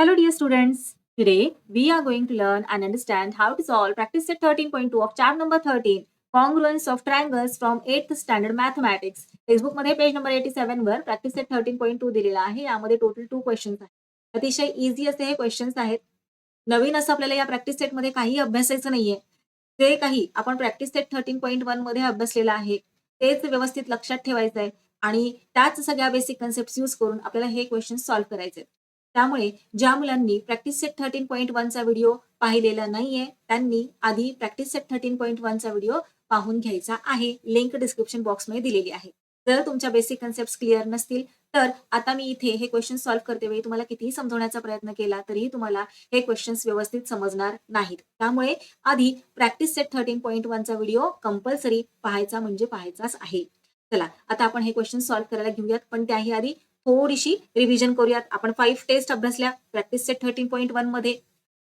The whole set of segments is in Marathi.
Hello dear students, today we are going to learn and understand how to solve practice set 13.2 of chapter number 13, congruence of triangles from 8th standard mathematics. Textbook मध्ये पेज नंबर 87 वर प्रॅक्टिस सेट 13.2 दिलेला आहे. यामध्ये टोटल 2 क्वेश्चन्स आहेत. अतिशय इझी असे हे क्वेश्चन्स आहेत. नवीन असं आपल्याला या प्रॅक्टिस सेट मध्ये काही अभ्यासायचं नाहीये. ते काही आपण प्रॅक्टिस सेट 13.1 मध्ये अभ्यासलेलं आहे. तेच व्यवस्थित लक्षात ठेवायचं आहे आणि त्याच सगळ्या बेसिक कन्सेप्ट यूज करून आपल्याला हे क्वेश्चन सॉल्व्ह करायचे. त्यामुळे ज्या मुलांनी प्रॅक्टिस सेट 13.1 चा व्हिडिओ पाहिलेला नाहीये त्यांनी आधी प्रॅक्टिस सेट 13.1 चा व्हिडिओ पाहून घ्यायचा आहे. लिंक डिस्क्रिप्शन बॉक्समध्ये दिलेली आहे. जर तुमच्या बेसिक कन्सेप्ट क्लिअर नसतील तर आता मी इथे हे क्वेश्चन सॉल्व्ह करते वेळी तुम्हाला कितीही समजवण्याचा प्रयत्न केला तरीही तुम्हाला हे क्वेश्चन्स व्यवस्थित समजणार नाहीत. त्यामुळे आधी प्रॅक्टिस सेट 13.1 चा व्हिडिओ कंपल्सरी पाहायचा म्हणजे पाहायचाच आहे. चला आता आपण हे क्वेश्चन सॉल्व्ह करायला घेऊयात, पण त्याही आधी थोडीशी रिव्हिजन करूयात. आपण 5 टेस्ट अभ्यासल्या प्रॅक्टिस सेट 13.1 मध्ये.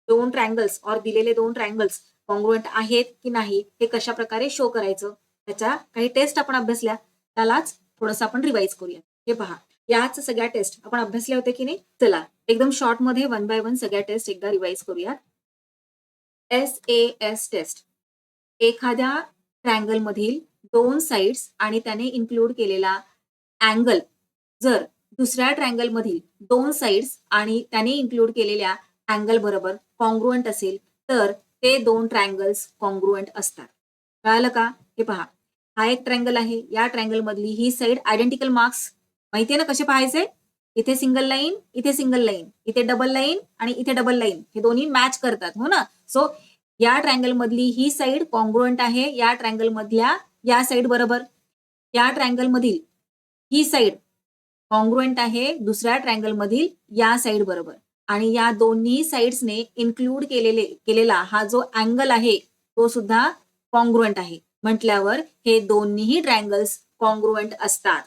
दोन ट्रायंगल्स और दिलेले दोन ट्रायंगल्स कॉन्ग्रुएंट आहेत की नाही हे कशा प्रकारे शो करायचं, त्याच्या काही टेस्ट आपण अभ्यासल्या. त्यालाच थोडंसं आपण रिवाइज करूया. हे पहा, याच सगळ्या टेस्ट आपण अभ्यासल्या होत्या की नाही. चला एकदम शॉर्ट मध्ये 1 बाय 1 सगळ्या टेस्ट एकदा रिवाइज करूयात. SAS taste. एखाद्या ट्रायंगल मधील दोन साइड्स आणि त्याने इन्क्लूड केलेला अँगल जर दुसऱ्या ट्रायंगल मधील दोन साइड्स आणि त्याने इन्क्लूड केलेल्या अँगल बरोबर कॉन्ग्रुएंट असेल तर ते दोन ट्रायंगल्स कॉन्ग्रुएंट असतात. कळालं का? हे पहा, हा एक ट्रायंगल आहे. या ट्रायंगल मधली ही साइड आयडेंटिकल मार्क्स माहितीये ना कसे पाहायचे. इथे सिंगल लाईन, इथे सिंगल लाईन, इथे डबल लाईन आणि इथे डबल लाईन, हे दोन्ही मॅच करतात हो ना. सो या ट्रायंगल मधली ही साइड कॉन्ग्रुएंट आहे या ट्रायंगल मधल्या या साइड बरोबर. या ट्रायंगल मधील ही साइड कॉन्ग्रुएंट आहे दुसऱ्या ट्रायंगल मधील या साइड बरोबर. आणि या दोन्ही साइड्सने इन्क्लूड केलेला हा जो अँगल आहे तो सुद्धा कॉन्ग्रुएंट आहे. म्हटल्यावर हे दोन्ही ट्रायंगल्स कॉन्ग्रुएंट असतात.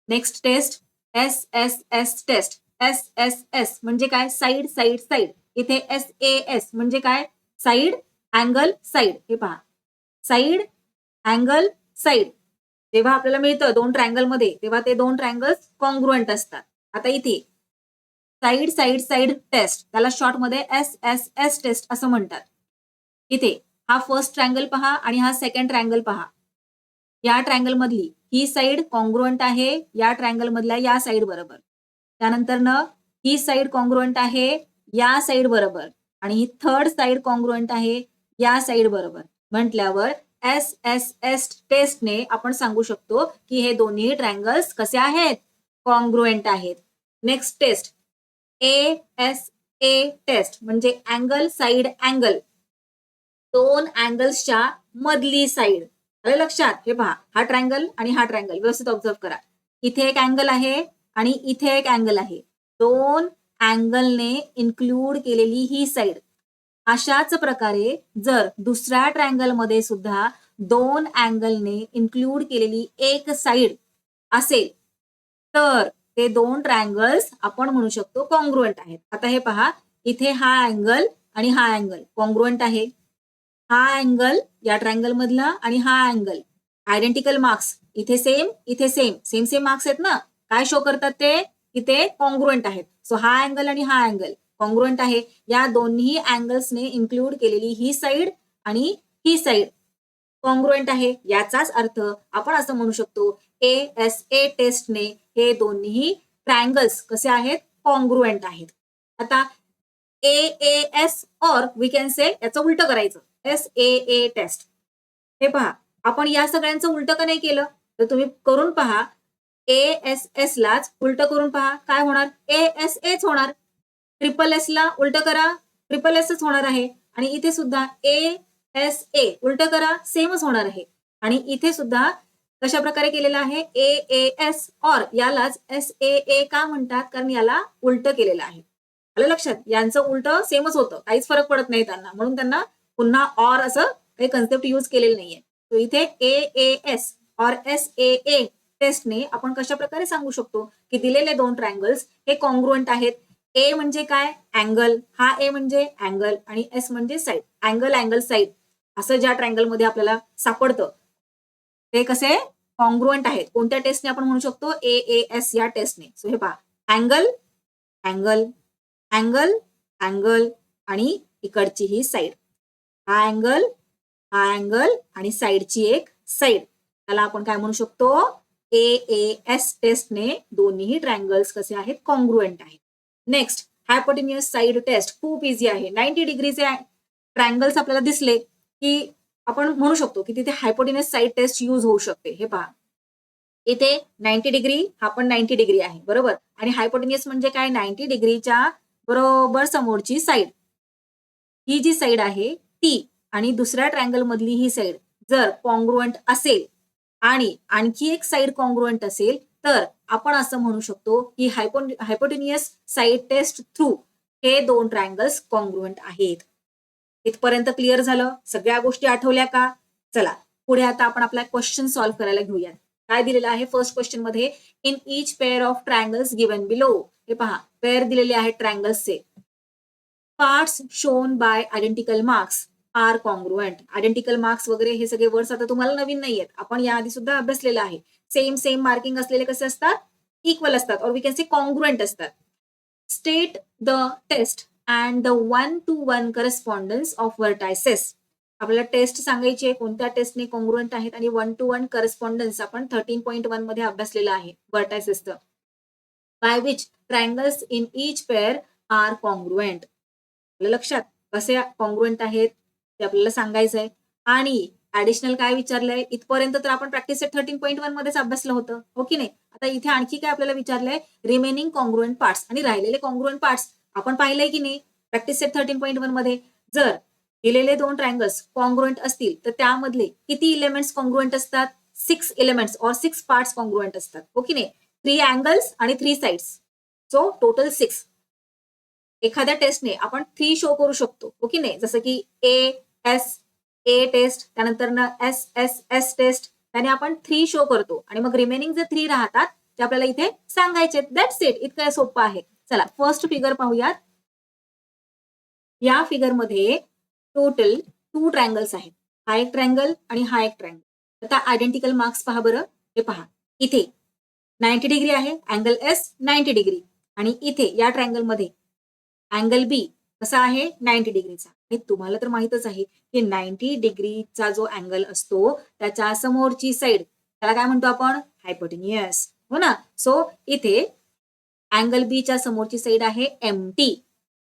Next test SSS test. SSS म्हणजे काय? Side side side. इथे SAS म्हणजे काय? Side angle side. हे पहा, साइड अँगल साइड जेव्हा आपल्याला मिळतं दोन ट्रायंगल मध्ये तेव्हा ते दोन ट्रायंगल्स कॉन्ग्रुएंट असतात. आता इथे साइड साइड साइड टेस्ट, त्याला शॉर्ट मध्ये SSS टेस्ट असं म्हणतात. इथे हा फर्स्ट ट्रायंगल पहा आणि हा सेकंड ट्रायंगल पहा. या ट्रायंगल मधली ही साइड कॉन्ग्रुएंट आहे या ट्रायंगल मधल्या या साइड बरोबर. त्यानंतर ही साइड कॉन्ग्रुएंट आहे या साइड बरोबर आणि ही थर्ड साइड कॉन्ग्रुएंट आहे या साइड बरोबर. म्हटल्यावर SSS टेस्टने आपण सांगू शकतो की हे दोन्ही ट्रायंगल्स कसे आहेत? कॉन्ग्रुएंट आहेत. नेक्स्ट टेस्ट ASA टेस्ट म्हणजे अँगल साइड अँगल. दोन अँगल्सच्या मधली साइड. आलं लक्षात? हे पहा, हा ट्रायंगल आणि हा ट्रायंगल व्यवस्थित ऑब्झर्व करा. इथे एक अँगल आहे आणि इथे एक अँगल आहे. दोन अँगलने इन्क्लूड केलेली ही साइड. अशाच प्रकारे जर दुसऱ्या ट्रायंगल मध्ये सुद्धा दोन अँगलने इन्क्लूड केलेली एक साइड असेल तर ते दोन ट्रायंगल्स आपण म्हणू शकतो कॉन्ग्रुएंट आहेत. आता हे पहा, इथे हा अँगल आणि हा अँगल कॉन्ग्रुएंट आहे. हा अँगल या ट्रायंगल मधला आणि हा अँगल आयडेंटिकल मार्क्स. इथे सेम इथे सेम सेम सेम मार्क्स आहेत ना. काय शो करतात ते? इथे कॉन्ग्रुएंट आहेत. सो हा अँगल आणि हा अँगल कॉन्ग्रुएंट आहे. या दोन्ही अँगल्सने इन्क्लूड केलेली ही साइड आणि ही साइड कॉन्ग्रुएंट आहे. याचाच अर्थ आपण असं म्हणू शकतो ASA टेस्टने हे दोन्ही ट्रायंगल्स कसे आहेत? कॉन्ग्रुएंट आहेत. आता AAS और वी कॅन से याचं उलट करायचं. SAA test. हे पहा, आपण या सगळ्यांचं उलट का नाही केलं तर तुम्ही करून पहा. ASS लाच उलट करून पहा काय होणार? ASAच होणार. ट्रिपल एस ला उलट करा, ट्रिपल एसच होणार आहे. आणि इथे सुद्धा ASA उलट करा, सेमच होणार आहे. आणि इथे सुद्धा कशा प्रकारे केलेलं आहे? AAS और यालाच SAA का म्हणतात? कारण याला उलट केलेलं आहे. आलं लक्षात? यांचं उलट सेमच होतं, काहीच फरक पडत नाही त्यांना, म्हणून त्यांना पुन्हा ऑर असं काही कन्सेप्ट यूज केलेलं नाहीये. तो इथे AAS और SAA टेस्टने आपण कशा प्रकारे सांगू शकतो की दिलेले दोन ट्रायंगल्स हे कॉन्ग्रुएंट आहेत. A म्हणजे काय? अँगल. हा A म्हणजे अँगल आणि S म्हणजे साइड. अँगल अँगल साइड असं ज्या ट्रायंगल मध्ये आपल्याला सापडतं ते कसे कॉन्ग्रुएंट आहेत. कोणत्या टेस्टने आपण म्हणू शकतो? AAS या टेस्टने. सो हे पहा, अँगल अँगल अँगल, अँगल आणि इकडची ही साईड. हा अँगल आणि साईडची एक साईड. त्याला आपण काय म्हणू शकतो? AAS टेस्टने दोन्ही ट्रायंगल्स कसे आहेत? कॉन्ग्रुएंट आहेत. नेक्स्ट हायपोटेन्युअस साईड टेस्ट खूप इझी आहे. 90 डिग्रीचे ट्रायंगल्स आपल्याला दिसले की आपण म्हणू शकतो की तिथे हायपोटेन्युअस साईड टेस्ट यूज होऊ शकते. हे पहा, इथे 90 डिग्री, हा पण 90 डिग्री आहे, बरोबर. आणि हायपोटेन्युअस म्हणजे काय? 90 डिग्रीच्या बरोबर समोरची साईड. ही जी साईड आहे ती आणि दुसऱ्या ट्रायंगल मधली ही साईड जर कॉन्ग्रुएंट असेल आणि आणखी एक साईड कॉन्ग्रुएंट असेल तर आपण असं म्हणू शकतो की हायपोटेन्युअस साईड टेस्ट थ्रू हे दोन ट्रायंगल्स कॉन्ग्रुएंट आहेत. इथपर्यंत क्लिअर झालं? सगळ्या गोष्टी आठवल्या का? चला पुढे आता आपण आपला क्वेश्चन सॉल्व्ह करायला घेऊयात. काय दिलेलं आहे फर्स्ट क्वेश्चन मध्ये? In each pair of triangles given below. हे पहा, पेअर दिलेले आहेत ट्रायंगल्सचे. Parts shown by identical marks are congruent. Identical marks वगैरे हे सगळे वर्ड्स आता तुम्हाला नवीन नाही आहेत, आपण याआधी सुद्धा अभ्यासलेलं आहे. सेम सेम मार्किंग असलेले कसे असतात? इक्वल असतात, or we can say congruent असतात. State the test and the 1-to-1 correspondence of vertices. आपल्याला टेस्ट सांगायची आहे, कोणत्या टेस्टने कॉन्ग्रुएंट आहेत आणि 1-to-1 करस्पॉन्डन्स आपण 13.1 मध्ये अभ्यासलेलं आहे व्हर्टायसेसचं. By which triangles in each pair are congruent. आपल्या लक्षात कसे कॉन्ग्रुएंट आहेत ते आपल्याला सांगायचं आहे. आणि ऍडिशनल काय विचारलंय? इथपर्यंत तर आपण प्रॅक्टिस सेट 13.1 मध्येच अभ्यासलं होतं, हो की नाही? आता इथे आणखी काय आपल्याला विचारलंय? Remaining congruent parts. आणि राहिलेले कॉन्ग्रुएंट पार्ट्स आपण पाहिलंय की नाही प्रॅक्टिस सेट 13.1 मध्ये? जर दिलेले दोन ट्रायंगल्स कॉन्ग्रुएंट असतील तर त्यामधले किती एलिमेंट्स कॉन्ग्रुएंट असतात? 6 एलिमेंट्स और 6 पार्ट्स कॉन्ग्रुएंट असतात, हो की नाही? 3 अँगल्स आणि 3 साइड्स, सो टोटल 6. एखाद्या टेस्टने आपण 3 शो करू शकतो, हो की नाही? जसं की ए टेस्ट, त्यानंतर एस टेस्ट, त्याने आपण 3 शो करतो आणि मग रिमेनिंग जे 3 राहतात ते आपल्याला इथे सांगायचे. That's it. इतकं सोपं आहे. चला फर्स्ट फिगर पाहूयात. या फिगरमध्ये टोटल 2 ट्रायंगल्स आहेत. हा एक ट्रायंगल आणि हा एक ट्रायंगल. आता आयडेंटिकल मार्क्स पहा बरं. हे पहा, इथे 90 डिग्री आहे, अँगल एस 90 डिग्री, आणि इथे या ट्रायंगल मध्ये अँगल बी कसा आहे? 90 डिग्रीचा. आणि तुम्हाला तर माहितच आहे की 90 डिग्रीचा जो अँगल असतो त्याच्या समोरची साईड त्याला काय म्हणतो आपण? हायपोटेन्युअस, हो ना? सो इथे अँगल बीच्या समोरची साईड आहे एमटी.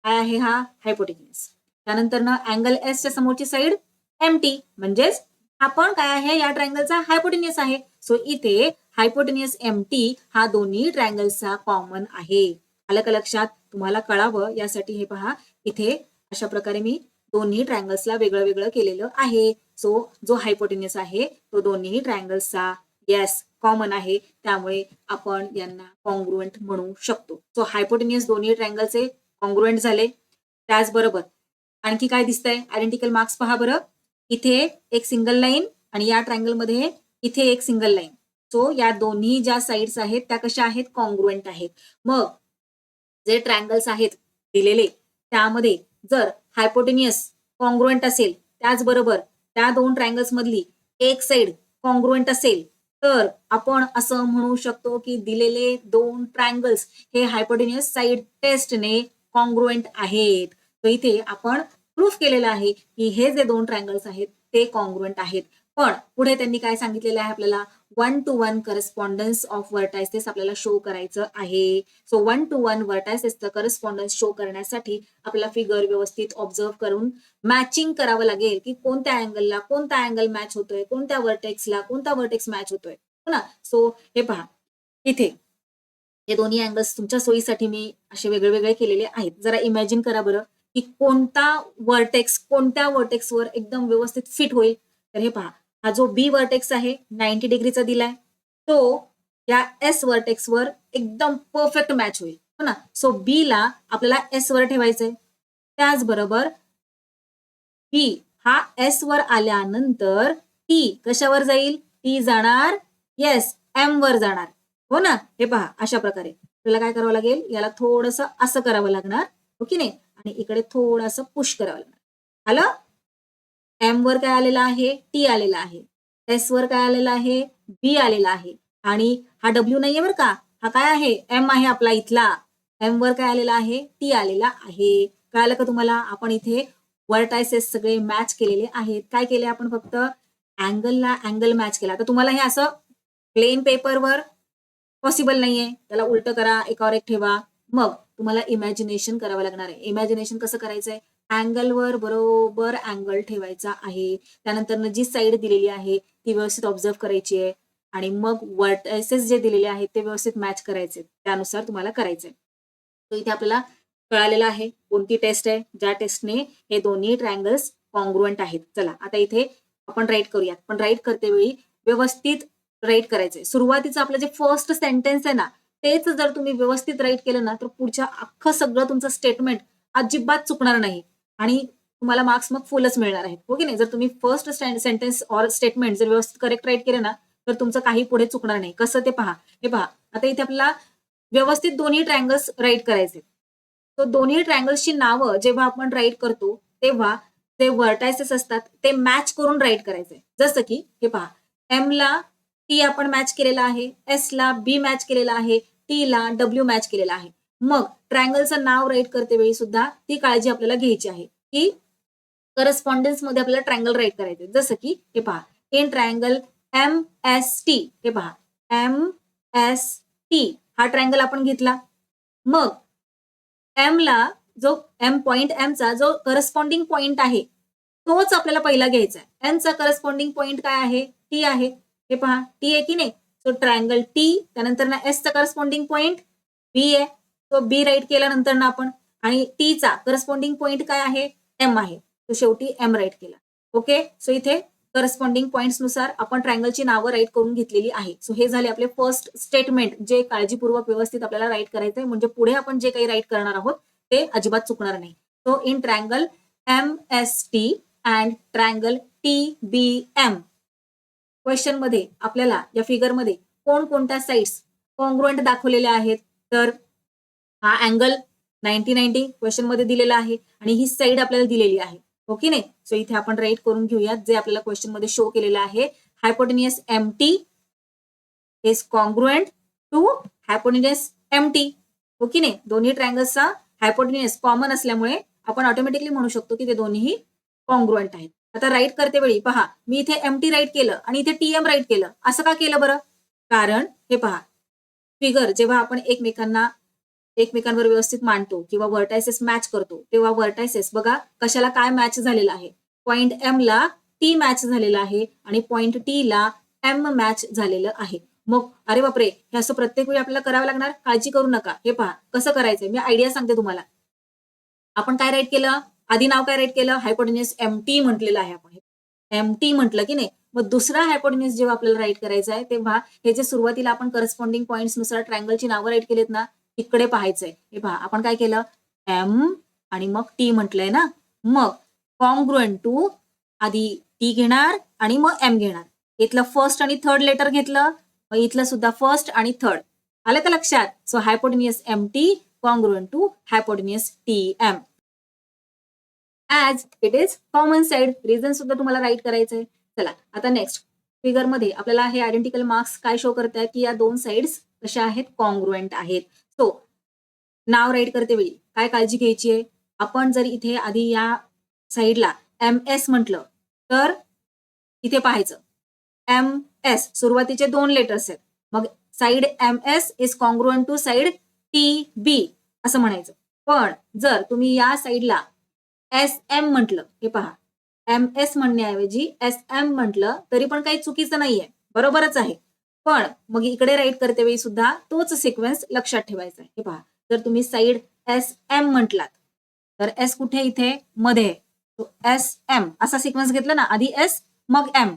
काय आहे हा? हायपोटेन्युअस. त्यानंतर ना अँगल एसच्या समोरची साईड एमटी, म्हणजेच आपण काय आहे? या ट्रायंगलचा हायपोटेन्युअस आहे. सो इथे हायपोटेन्युअस एमटी हा दोन्ही ट्रायंगल्सचा कॉमन आहे. आलं का लक्षात? तुम्हाला कळावं यासाठी हे पहा, इथे अशा प्रकारे मी दोन्ही ट्रायंगल्सला वेगळं वेगळं केलेलं आहे. सो जो हायपोटेन्युअस आहे तो दोन्ही ट्रायंगल्सचा येस कॉमन आहे, त्यामुळे आपण यांना कॉन्ग्रुएंट म्हणू शकतो. सो हायपोटेन्युअस दोन्ही ट्रायंगलचे कॉन्ग्रुएंट झाले. त्याचबरोबर आणखी काय दिसतंय? आयडेंटिकल मार्क्स पहा बरं. इथे एक सिंगल लाईन आणि या ट्रायंगल मध्ये इथे एक सिंगल लाईन. सो या दोन्ही ज्या साइड्स आहेत त्या कशा आहेत? कॉन्ग्रुएंट आहेत. मग जे ट्रायंगल्स आहेत दिलेले त्यामध्ये जर हायपोटेन्युअस कॉन्ग्रुएंट असेल, त्याचबरोबर त्या दोन ट्रायंगल्स मधली एक साइड कॉन्ग्रुएंट असेल, तर आपण असं म्हणू शकतो की दिलेले दोन ट्रायंगल्स हे हायपोटेन्युअस साइड टेस्टने कॉन्ग्रुएंट आहेत. तर इथे आपण प्रूफ केलेलं आहे की हे जे दोन ट्रायंगल्स आहेत ते कॉन्ग्रुएंट आहेत. पण पुढे त्यांनी काय सांगितलेलं आहे आपल्याला? 1-to-1 करस्पॉन्डन्स ऑफ व्हर्टायसेस आपल्याला शो करायचं आहे. सो 1-to-1 व्हर्टायसेसचं करस्पॉन्डन्स शो करण्यासाठी आपल्याला फिगर व्यवस्थित ऑब्झर्व करून मॅचिंग करावं लागेल की कोणत्या अँगलला कोणता अँगल मॅच होतोय, कोणत्या व्हर्टेक्सला कोणता व्हर्टेक्स मॅच होतोय, हो ना? सो हे पहा, इथे हे दोन्ही अँगल्स तुमच्या सोयीसाठी मी असे वेगळे वेगळे केलेले आहेत. जरा इमॅजिन करा बरं की कोणता व्हर्टेक्स कोणत्या व्हर्टेक्सवर एकदम व्यवस्थित फिट होईल. तर हे पहा, हा जो बी व्हर्टेक्स आहे 90 डिग्रीचा दिलाय, तो या एस व्हर्टेक्सवर एकदम परफेक्ट मॅच होईल, हो ना? सो बी ला आपल्याला एस वर ठेवायचंय. त्याचबरोबर बी हा एस वर आल्यानंतर टी कशावर जाईल? टी जाणार येस एम वर जाणार, हो ना? हे पहा, अशा प्रकारे आपल्याला काय करावं लागेल? याला थोडंसं असं करावं लागणार, हो की नाही? आणि इकडे थोडंसं पुश करावं लागणार. आलं? एम वर काय आलेला आहे? टी आलेला आहे. एस वर काय आलेला आहे? बी आलेला आहे. आणि हा डब्ल्यू नाहीये बरं का, हा काय आहे? एम आहे आपला इथला. एम वर काय आलेला आहे, टी आलेला आहे. कळालं का तुम्हाला? आपण इथे वर्टायसेस सगळे मॅच केलेले आहेत. काय केले आपण? फक्त अँगलला अँगल मॅच केला. तर तुम्हाला हे असं प्लेन पेपरवर पॉसिबल नाहीये. त्याला उलटं करा, एकावर एक ठेवा. मग तुम्हाला इमॅजिनेशन करावं लागणार आहे. इमॅजिनेशन कसं करायचंय? अँगलवर बरोबर अँगल ठेवायचा आहे. त्यानंतर जी साईड दिलेली आहे ती व्यवस्थित ऑब्झर्व करायची आहे आणि मग वर्टायसेस जे दिलेले आहेत ते व्यवस्थित मॅच करायचे. त्यानुसार तुम्हाला करायचंय. तर इथे आपल्याला कळालेलं आहे कोणती टेस्ट आहे, ज्या टेस्टने हे दोन्ही ट्रायंगल्स कॉन्ग्रुएंट आहेत. चला आता इथे आपण राईट करूयात. पण राईट करते वेळी व्यवस्थित राईट करायचंय. सुरुवातीचं आपलं जे फर्स्ट सेंटेन्स आहे ना, तेच जर तुम्ही व्यवस्थित राईट केलं ना, तर पुढच्या अख्खं सगळं तुमचं स्टेटमेंट अजिबात चुकणार नाही आणि तुम्हाला मार्क्स मग फुलच मिळणार आहेत. हो की नाही? जर तुम्ही फर्स्ट सेंटेन्स ऑर स्टेटमेंट जर व्यवस्थित करेक्ट राईट केलं ना, तर तुमचं काही पुढे चुकणार नाही. कसं ते पहा. हे पहा, आता इथे आपल्याला व्यवस्थित दोन्ही ट्रायंगल्स राईट करायचे. तो दोन्ही ट्रायंगल्सची नावं जेव्हा आपण राईट करतो, तेव्हा ते व्हर्टायसेस असतात ते मॅच करून राईट करायचे. जसं की हे पहा, एम ला टी आपण मॅच केलेला आहे, एस ला बी मॅच केलेला आहे, टी ला डब्ल्यू मॅच केलेला आहे. मग ट्रायंगलचं नाव राईट करते वेळी सुद्धा ती काळजी आपल्याला घ्यायची आहे की करस्पॉन्डन्स मध्ये आपल्याला ट्रायंगल राईट करायचे. जसं की हे पहा, in triangle M S T, हे पहा एम एस टी हा ट्रायंगल आपण घेतला. मग एम ला जो पॉइंट एमचा जो करस्पॉन्डिंग पॉइंट आहे तोच आपल्याला पहिला घ्यायचा आहे. एमचा करस्पॉन्डिंग पॉइंट काय आहे? टी आहे. हे पहा, टी आहे की नाही? सो ट्रायंगल टी, त्यानंतर ना एसचा करस्पॉन्डिंग पॉइंट बी आहे, तो बी राईट केल्यानंतर ना आपण, आणि टीचा करस्पॉन्डिंग पॉइंट काय आहे? एम आहे, तो शेवटी एम राईट केला. ओके, सो इथे करस्पॉन्डिंग पॉइंट्स नुसार आपण ट्रायंगलची नावं राईट करून घेतलेली आहे. सो हे झाले आपले फर्स्ट स्टेटमेंट, जे काळजीपूर्वक व्यवस्थित आपल्याला राईट करायचंय, म्हणजे पुढे आपण जे काही राईट करणार आहोत ते अजिबात चुकणार नाही. So in triangle M S T and triangle T B M, question मध्ये आपल्याला या फिगरमध्ये कोणकोणत्या साइड्स कॉन्ग्रुएंट दाखवलेल्या आहेत? तर हा अँगल 90-90 क्वेश्चन मध्ये दिलेला आहे आणि ही साईड आपल्याला दिलेली आहे. हो की नाही? सो इथे आपण राईट करून घेऊयात जे आपल्याला क्वेश्चन मध्ये शो केलेलं आहे. Hypotenuse M T is congruent to hypotenuse M T. हो की नाही? दोन्ही ट्रायंगल्सचा हायपोटेनियस कॉमन असल्यामुळे आपण ऑटोमॅटिकली म्हणू शकतो की ते दोन्ही कॉन्ग्रुएंट आहेत. आता राईट करते वेळी पहा, मी इथे एम टी राईट केलं आणि इथे टी एम राईट केलं. असं का केलं बरं? कारण हे पहा, फिगर जेव्हा आपण एकमेकांवर व्यवस्थित मांडतो किंवा व्हर्टायसेस मॅच करतो, तेव्हा व्हर्टायसेस बघा कशाला काय मॅच झालेला आहे. पॉइंट एम ला टी मॅच झालेला आहे आणि पॉइंट टी ला एम मॅच झालेलं आहे. मग अरे बापरे, हे असं प्रत्येक वेळी आपल्याला करावं लागणार? काळजी करू नका. हे पहा कसं करायचंय, मी आयडिया सांगते तुम्हाला. आपण काय राईट केलं? आधी नाव काय राईट केलं? हायपोटेनियस एम टी म्हटलेलं आहे आपण. एम टी म्हटलं की नाही? मग दुसरा हायपोटेनियस जेव्हा आपल्याला राईट करायचा आहे, तेव्हा हे जे सुरुवातीला आपण करस्पॉन्डिंग पॉइंट्स नुसार ट्रायंगलची नावं राईट केलीत ना, तिकडे पाहायचंय. हे पहा, आपण काय केलं? एम आणि मग टी म्हटलंय ना, मग कॉन्ग्रुएंट टू आधी टी घेणार आणि मग एम घेणार. इथलं फर्स्ट आणि थर्ड लेटर घेतलं, मग इथलं सुद्धा फर्स्ट आणि थर्ड. आलं का लक्षात? So hypotenuse M T congruent to hypotenuse T M. As it is common side. Reason सुद्धा तुम्हाला राईट करायचंय. चला आता नेक्स्ट फिगर मध्ये आपल्याला हे आयडेंटिकल मार्क्स काय शो करतायत की या दोन साइड्स कशा आहेत? कॉन्ग्रुएंट आहेत. सो नाव राईट करते वेळी काय काळजी घ्यायची आहे? आपण जर इथे आधी या साईडला एम एस म्हटलं तर इथे पाहायचं एम एस सुरुवातीचे 2 लेटर्स आहेत. मग side M S is congruent to side T B असं म्हणायचं. पण जर तुम्ही या साईडला एस एम म्हटलं, हे पहा एम एस म्हणण्याऐवजी एस एम म्हटलं तरी पण काही चुकीचं नाहीये, बरोबरच आहे. पण मग इकडे राईट करते वेळी सुद्धा तोच सिक्वेन्स लक्षात ठेवायचा आहे. हे पहा, जर तुम्ही साईड एस एम म्हटलात तर एस कुठे? इथे मध्ये. एस एम असा सिक्वेन्स घेतला ना, आधी एस मग एम.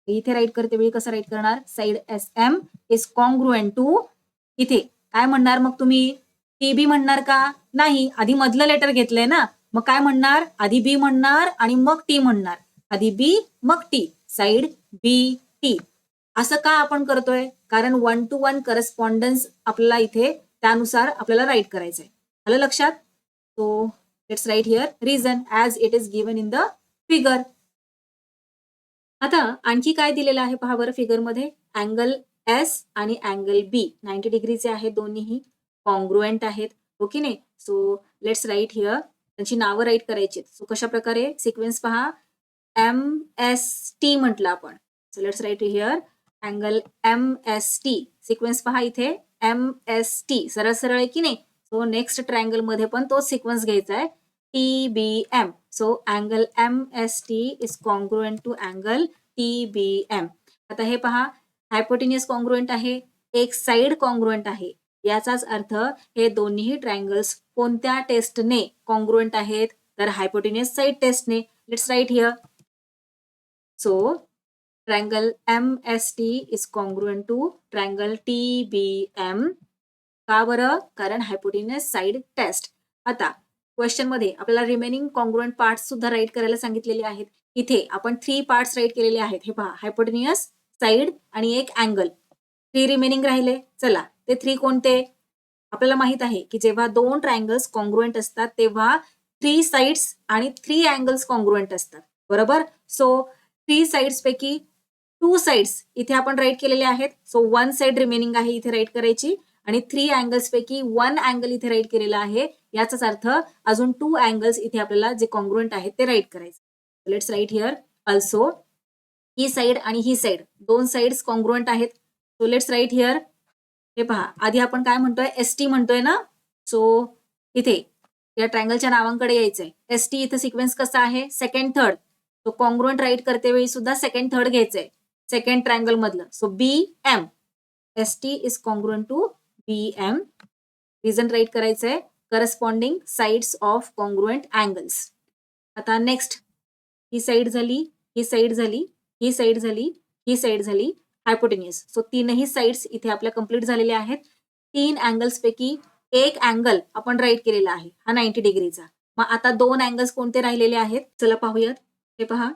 इथे राईट करते वेळी कसं राईट करणार? Side S M is congruent to, इथे काय म्हणणार मग तुम्ही? टी बी म्हणणार का? नाही, आधी मधलं लेटर घेतलंय ना, मग काय म्हणणार? आधी बी म्हणणार आणि मग टी म्हणणार. आधी बी मग टी, साइड बी टी. असं का आपण करतोय? कारण 1 to 1 करस्पॉन्डन्स आपल्याला इथे त्यानुसार आपल्याला राईट करायचंय. आलं लक्षात? So let's write here reason as it is given in the figure. आता आणखी काय दिलेलं आहे पहा बरं फिगरमध्ये. अँगल एस आणि अँगल बी 90 डिग्रीचे आहेत, दोन्हीही कॉन्ग्रुएंट आहेत. हो की नाही? So let's write here. त्यांची नावं राईट करायची. सो कशा प्रकारे सिक्वेन्स पहा. MST म्हटलं आपण. So let's write here angle MST. Sequence पहा इथे MST. सरळ सरळ आहे की नाही? सो नेक्स्ट ट्रायंगल मध्ये पण तोच सिक्वेन्स घ्यायचा आहे. TBM. So angle MST is congruent to angle TBM. आता हे पहा हायपोटेनियस कॉन्ग्रुएंट आहे, एक साइड कॉन्ग्रुएंट आहे. याचाच अर्थ हे दोन्ही ट्रायंगल्स कोणत्या टेस्टने कॉन्ग्रुएंट आहेत? तर हायपोटेनियस साइड टेस्टने. Let's write here. So triangle MST is congruent to triangle TBM. का बरं? कारण हायपोटेनियस साइड टेस्ट. आता क्वेश्चन मध्ये आपल्याला रिमेनिंग कॉन्ग्रुएंट पार्ट्स सुद्धा राईट करायला सांगितलेले आहेत. इथे आपण 3 पार्ट्स राईट केलेले आहेत. हे पहा हायपोटेनियस साइड आणि एक अँगल. 3 रिमेनिंग राहिले. चला ते 3 कोणते? आपल्याला माहित आहे की जेव्हा 2 ट्रायंगल्स कॉन्ग्रुएंट असतात तेव्हा 3 साइड्स आणि 3 अँगल्स कॉन्ग्रुएंट असतात. बरोबर? सो 3 साइड्स पैकी 2 साइड्स इथे आपण राईट केलेले आहेत. सो 1 साइड रिमेनिंग आहे इथे राईट करायची आणि 3 अँगल्स पैकी 1 अँगल इथे राईट केलेला आहे. याचाच अर्थ अजून 2 अँगल्स इथे आपल्याला जे कॉन्ग्रुएंट आहेत ते राईट करायचे. लेट्स राईट हिअर ऑल्सो ही साइड आणि ही साइड 2 साइड्स कॉन्ग्रुएंट आहेत. So let's write here. हे पहा आधी आपण काय म्हणतोय ST म्हणतोय ना. सो इथे या ट्रायंगलच्या नावांकडे यायचंय. ST इथे सिक्वेन्स कसा आहे? Second third. So congruent write करते वेळी सुद्धा सेकंड थर्ड घ्यायचंय सेकंड ट्रायंगल मधलं. So BM. ST is congruent to BM. Reason write करायचंय corresponding sides of congruent angles. आता नेक्स्ट ही साइड झाली, ही साइड झाली, ही साइड झाली, ही साइड झाली हायपोटेनियस. सो तीनही साइड्स इथे आपल्या कंप्लीट झालेल्या आहेत. 3 अँगल्स पैकी एक अँगल आपण राईट केलेला आहे हा 90 डिग्रीचा. मग आता 2 अँगल्स कोणते राहिलेले आहेत? चला पाहूयात. हे पहा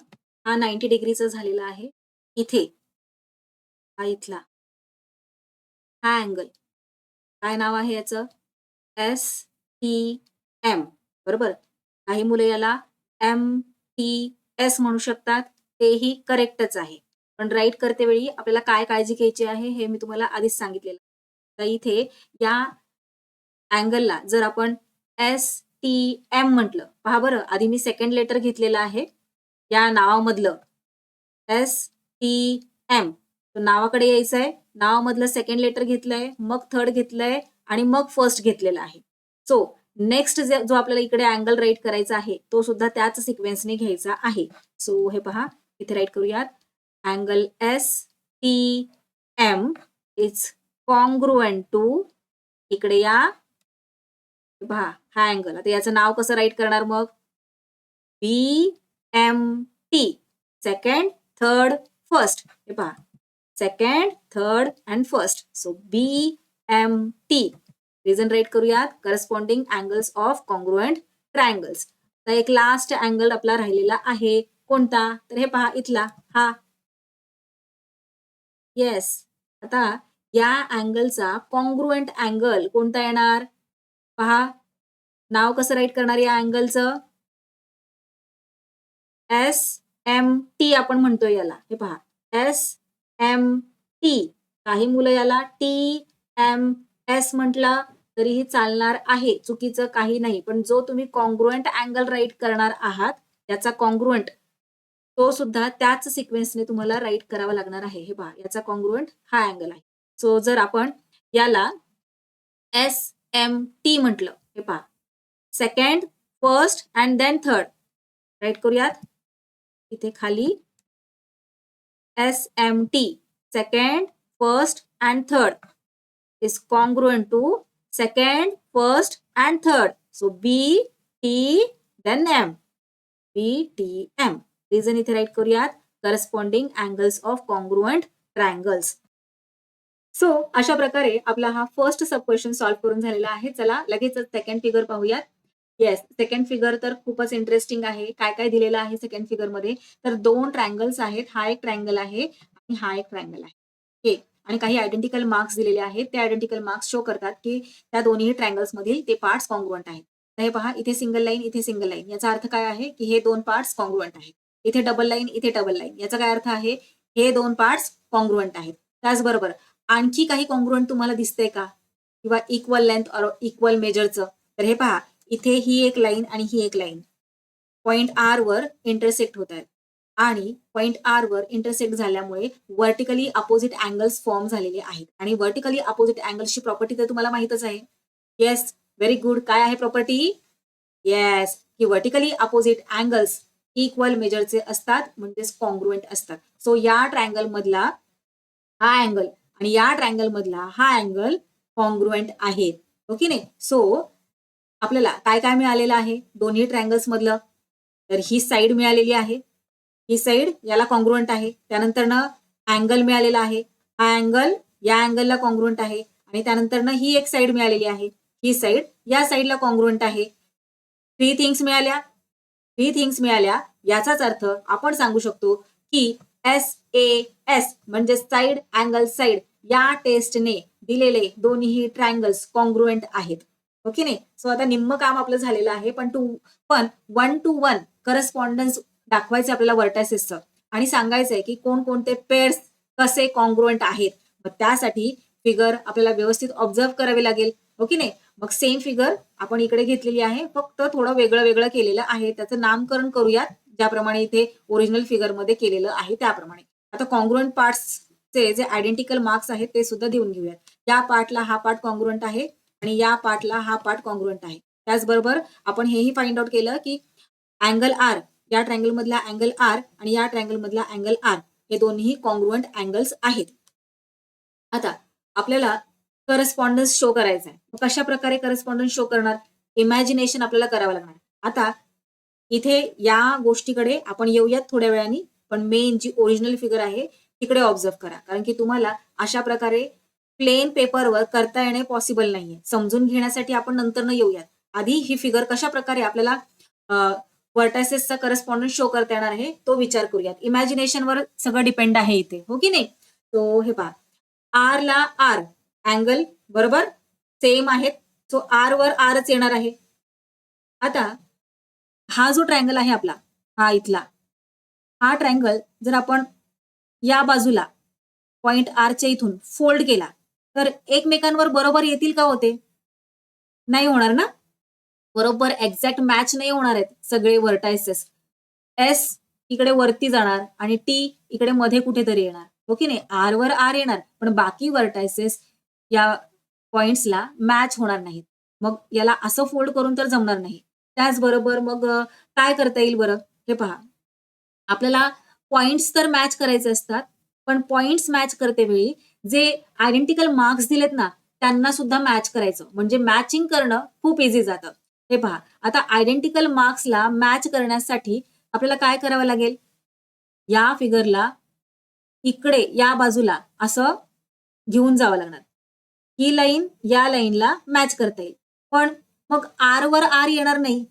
हा 90 डिग्रीचा झालेला आहे. इथे हा इथला हा अँगल काय नाव आहे याचं? STM. बरोबर? काही मुलं याला MTS म्हणू शकतात. तेही करेक्टच आहे. पण राईट करते वेळी आपल्याला काय काळजी घ्यायची आहे हे मी तुम्हाला आधीच सांगितलेलं. तर इथे या अँगलला जर आपण STM म्हटलं, पहा बरं आधी मी सेकंड लेटर घेतलेलं आहे या नावामधलं STM. तर नावाकडे यायचं आहे. नावामधलं सेकंड लेटर घेतलंय, मग थर्ड घेतलंय आणि मग फर्स्ट घेतलेला आहे. सो नेक्स्ट जो आपल्याला इकडे अँगल राईट करायचा आहे तो सुद्धा त्याच सिक्वेन्सने घ्यायचा आहे. सो हे पहा इथे राईट करूयात. Angle STM is congruent to इकडे या. पहा हा अँगल. आता याचं नाव कसं राईट करणार मग? BMT. Second, third, first. हे पहा second, third and first. So BMT. Reason write करूयात corresponding angles of congruent triangles. तर एक लास्ट अँगल आपला राहिलेला आहे कोणता? तर हे पहा इथला हा. येस. आता या अँगलचा कॉन्ग्रुएंट अँगल कोणता येणार? पहा नाव कसं राईट करणार या अँगलचं? SMT आपण म्हणतोय याला. हे पहा SMT. काही मुलं याला TMS म्हटलं तरीही चालणार आहे. चुकीचं काही नाही. पण जो तुम्ही कॉन्ग्रुएंट अँगल राईट करणार आहात याचा कॉन्ग्रुएंट तो सुद्धा त्याच सिक्वेन्सने तुम्हाला राईट करावा लागणार आहे. हे पहा याचा कॉन्ग्रुएंट हा अँगल आहे. सो जर आपण याला SMT म्हटलं, हे पहा second, first and then third write करूयात. इथे खाली SMT second, first and third is congruent to second, first and third. So BT then M. BTM. Reason इथे राईट करूयात corresponding angles of congruent triangles. So अशा प्रकारे आपला हा फर्स्ट सब क्वेश्चन सॉल्व्ह करून झालेला आहे. चला लगेच सेकंड फिगर पाहूयात. येस सेकंड फिगर तर खूपच इंटरेस्टिंग आहे. काय काय दिलेलं आहे सेकंड फिगर मध्ये? तर 2 ट्रायंगल्स आहेत. हा एक ट्रायंगल आहे आणि हा एक ट्रायंगल आहे. ओके. आणि काही आयडेंटिकल मार्क्स दिलेले आहेत. ते आयडेंटिकल मार्क्स शो करतात की त्या दोन्ही ट्रायंगल्स मधील ते पार्ट्स कॉन्ग्रुएंट आहेत. तर हे पहा इथे सिंगल लाईन, इथे सिंगल लाईन. याचा अर्थ काय आहे की हे 2 पार्ट्स कॉन्ग्रुएंट आहेत. इथे डबल लाईन, इथे डबल लाईन. याचा काय अर्थ आहे? हे 2 पार्ट्स कॉन्ग्रुएंट आहेत. त्याचबरोबर आणखी काही कॉन्ग्रुएंट तुम्हाला दिसतंय का? किंवा इक्वल लेंथ और इक्वल मेजरचं, तर हे पहा इथे ही एक लाईन आणि ही एक लाईन पॉइंट आर वर इंटरसेक्ट होत आहेत आणि पॉइंट आर वर इंटरसेक्ट झाल्यामुळे व्हर्टिकली अपोजिट अँगल्स फॉर्म झालेले आहेत आणि व्हर्टिकली अपोजिट अँगल्सची प्रॉपर्टी तर तुम्हाला माहितच आहे. Yes, very good. काय आहे प्रॉपर्टी? येस, की व्हर्टिकली अपोजिट अँगल्स इक्वल मेजरचे असतात म्हणजेच कॉन्ग्रुएंट असतात. सो या ट्रायंगल मधला हा अँगल आणि या ट्रायंगल मधला हा अँगल कॉन्ग्रुएंट आहेत. हो की नाही? सो आपल्याला काय काय मिळालेलं आहे दोन्ही ट्रायंगल्स मधलं? तर ही साईड मिळालेली आहे, ही साईड याला कॉन्ग्रुएंट आहे. त्यानंतर अँगल मिळालेला आहे, हा अँगल या अँगलला कॉन्ग्रुएंट आहे आणि त्यानंतर ही एक साईड मिळालेली आहे, ही साईड या साईडला कॉन्ग्रुएंट आहे. थ्री थिंग्स मिळाल्या. याचाच अर्थ आपण सांगू शकतो की SAS म्हणजे साईड अँगल साईड या टेस्टने दिलेले दोन्ही ट्रायंगल्स कॉन्ग्रुएंट आहेत. ओके नाही? सो आता निम्म काम आपलं झालेलं आहे, पण 1 to 1 करस्पॉन्डन्स दाखवायचं आपल्याला व्हर्टायसेसचं आणि सांगायचंय की कोणकोणते पेअर्स कसे कॉन्ग्रुएंट आहेत. मग त्यासाठी फिगर आपल्याला व्यवस्थित ऑब्झर्व करावे लागेल. हो की नाही? मग सेम फिगर आपण इकडे घेतलेली आहे, फक्त थोडं वेगळं वेगळं केलेलं आहे. त्याचं नामकरण करूयात ज्याप्रमाणे इथे ओरिजिनल फिगरमध्ये केलेलं आहे त्याप्रमाणे. आता कॉन्ग्रुएंट पार्ट्सचे जे आयडेंटिकल मार्क्स आहेत ते सुद्धा देऊन घेऊयात. या पार्टला हा पार्ट कॉन्ग्रुएंट आहे आणि या पार्टला हा पार्ट कॉन्ग्रुएंट आहे. त्याचबरोबर आपण हेही फाइंड आउट केलं की अँगल आर, या ट्रायंगल मधला अँगल आर आणि या ट्रायंगल मधला अँगल आर हे दोन्ही कॉन्ग्रुएंट अँगल्स आहेत. आता आपल्याला करस्पॉन्डन्स शो करायचा आहे. कशा प्रकारे करस्पॉन्डन्स शो करणार? इमॅजिनेशन आपल्याला करावं लागणार. आता इथे या गोष्टीकडे आपण येऊयात थोड्या वेळाने, पण मेन जी ओरिजिनल फिगर आहे तिकडे ऑब्झर्व करा, कारण की तुम्हाला अशा प्रकारे प्लेन पेपरवर करता येणे पॉसिबल नाहीये. समजून घेण्यासाठी आपण नंतर येऊयात. आधी ही फिगर कशा प्रकारे आपल्याला व्हर्टायसेसचा करस्पॉन्डन्स शो करता येणार आहे तो विचार करूयात. इमॅजिनेशनवर सगळं डिपेंड आहे इथे. हो की नाही? तो हे पहा, आर ला आर अँगल बरोबर सेम आहेत. सो आर वर आरच येणार आहे. आता हा जो ट्रायंगल आहे आपला, हा इथला, हा ट्रायंगल जर आपण या बाजूला पॉइंट आरच्या इथून फोल्ड केला तर एकमेकांवर बरोबर येतील का होते? नाही होणार ना. बरोबर एक्झॅक्ट मॅच नाही होणार आहेत सगळे व्हर्टायसेस. एस इकडे वरती जाणार आणि टी इकडे मध्ये कुठेतरी येणार. हो की नाही? आर वर आर येणार, पण बाकी व्हर्टायसेस या पॉइंट्सला मॅच होणार नाहीत. मग याला असं फोल्ड करून तर जमणार नाही. त्याचबरोबर मग काय करता येईल बरं? हे पहा, आपल्याला पॉइंट्स तर मॅच करायचे असतात, पण पॉइंट्स मॅच करते वेळी जे आयडेंटिकल मार्क्स दिलेत ना त्यांना सुद्धा मॅच करायचं, म्हणजे मॅचिंग करणं खूप इझी जातं. हे पहा, आता आयडेंटिकल मार्क्सला मॅच करण्यासाठी आपल्याला काय करावं लागेल? या फिगरला इकडे या बाजूला असं घेऊन जावं लागणार. ही लाईन या लाईनला मॅच करता येईल, पण मग आर वर आर येणार नाही.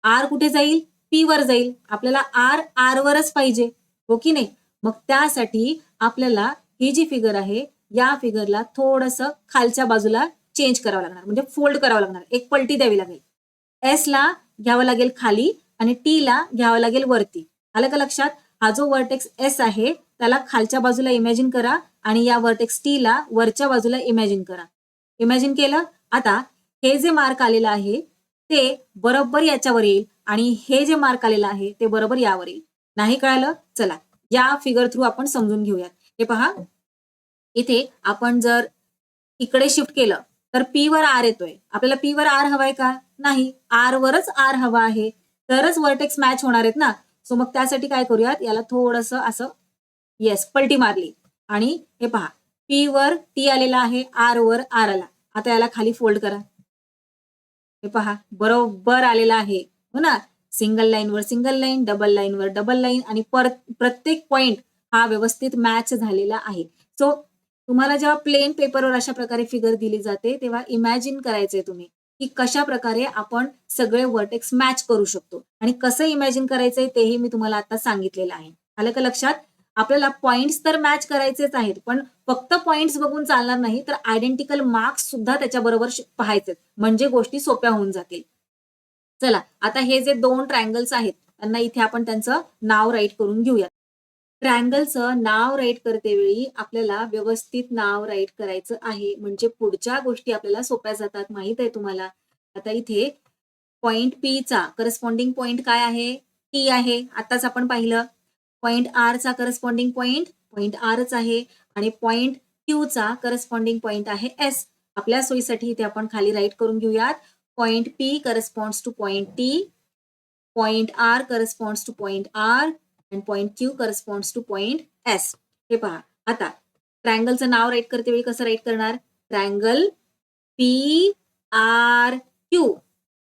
आर कुठे जाईल? पी वर जाईल. आपल्याला आर आर वरच पाहिजे. हो की नाही? मग त्यासाठी आपल्याला ही जी फिगर आहे या फिगरला थोडंसं खालच्या बाजूला चेंज करावं लागणार, म्हणजे फोल्ड करावं लागणार, एक पलटी द्यावी लागेल. एस ला घ्यावं लागेल खाली आणि टी ला घ्यावं लागेल वरती. आलं का लक्षात? हा जो वर्टेक्स एस आहे त्याला खालच्या बाजूला इमॅजिन करा आणि या वर्टेक्स टी ला वरच्या बाजूला इमॅजिन करा. इमॅजिन केलं? आता हे जे मार्क आलेलं आहे ते बरोबर याच्यावर येईल आणि हे जे मार्क आलेलं आहे ते बरोबर यावर येईल. नाही कळालं? चला या फिगर थ्रू आपण समजून घेऊयात. हे पहा, इथे आपण जर इकडे शिफ्ट केलं तर पी वर आर येतोय. आपल्याला पी वर आर हवाय का? नाही, आर वरच आर हवा आहे, तरच वर्टेक्स मॅच होणार आहेत ना. सो मग त्यासाठी काय करूयात, याला थोडंसं असं येस पलटी मारली आणि हे पहा, पी वर टी आलेला आहे, आर वर आर आला. आता याला खाली फोल्ड करा. हे पहा, बरोबर आलेला आहे. हो ना? सिंगल लाईनवर सिंगल लाईन, डबल लाईनवर डबल लाईन आणि प्रत्येक पॉइंट हा व्यवस्थित मॅच झालेला आहे. सो तुम्हाला जेव्हा प्लेन पेपरवर अशा प्रकारे फिगर दिली जाते तेव्हा इमॅजिन करायचंय तुम्ही की कशा प्रकारे आपण सगळे वर्टेक्स मॅच करू शकतो आणि कसं इमॅजिन करायचंय तेही मी तुम्हाला आता सांगितलेलं आहे. आलं का लक्षात? आपल्याला पॉइंट्स तर मॅच करायचेच आहेत, पण फक्त पॉइंट्स बघून चालणार नाही, तर आयडेंटिकल मार्क्स सुद्धा त्याच्याबरोबर पाहायचे, म्हणजे गोष्टी सोप्या होऊन जातील. चला आता हे जे दोन ट्रायंगल्स आहेत त्यांना इथे आपण त्यांचं नाव राईट करून घेऊया. ट्रायंगलचं नाव राईट करते वेळी आपल्याला व्यवस्थित नाव राईट करायचं आहे, म्हणजे पुढच्या गोष्टी आपल्याला सोप्या जातात. माहित आहे तुम्हाला. आता इथे पॉइंट पी चा करस्पॉन्डिंग पॉइंट काय आहे? टी आहे. आताच आपण पाहिलं. पॉइंट आर चा करस्पॉन्डिंग पॉइंट पॉइंट आरच आहे आणि पॉइंट क्यू चा करस्पॉन्डिंग पॉइंट आहे एस. आपल्या सोयीसाठी इथे आपण खाली राईट करून घेऊयात. Point P corresponds to point T, point R corresponds to point R आणि point Q corresponds to point S. हे पहा. आता ट्रायंगलचं नाव राईट करते वेळी कसं राईट करणार? Triangle P R Q,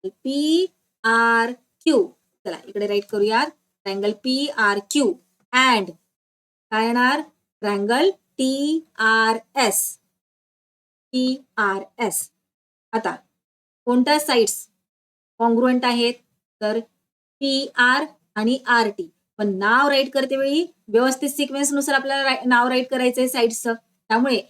P R Q. चला इकडे राईट करूयात. Triangle P R Q and काय येणार? Triangle T R S, T R S. आता कोणत्या साइड्स कॉन्ग्रुएंट आहेत? तर पी आर आणि आर टी. पण नाव राईट करते वेळी व्यवस्थित सिक्वेन्स नुसार आपल्याला नाव राईट करायचंय साइड्सचं. त्यामुळे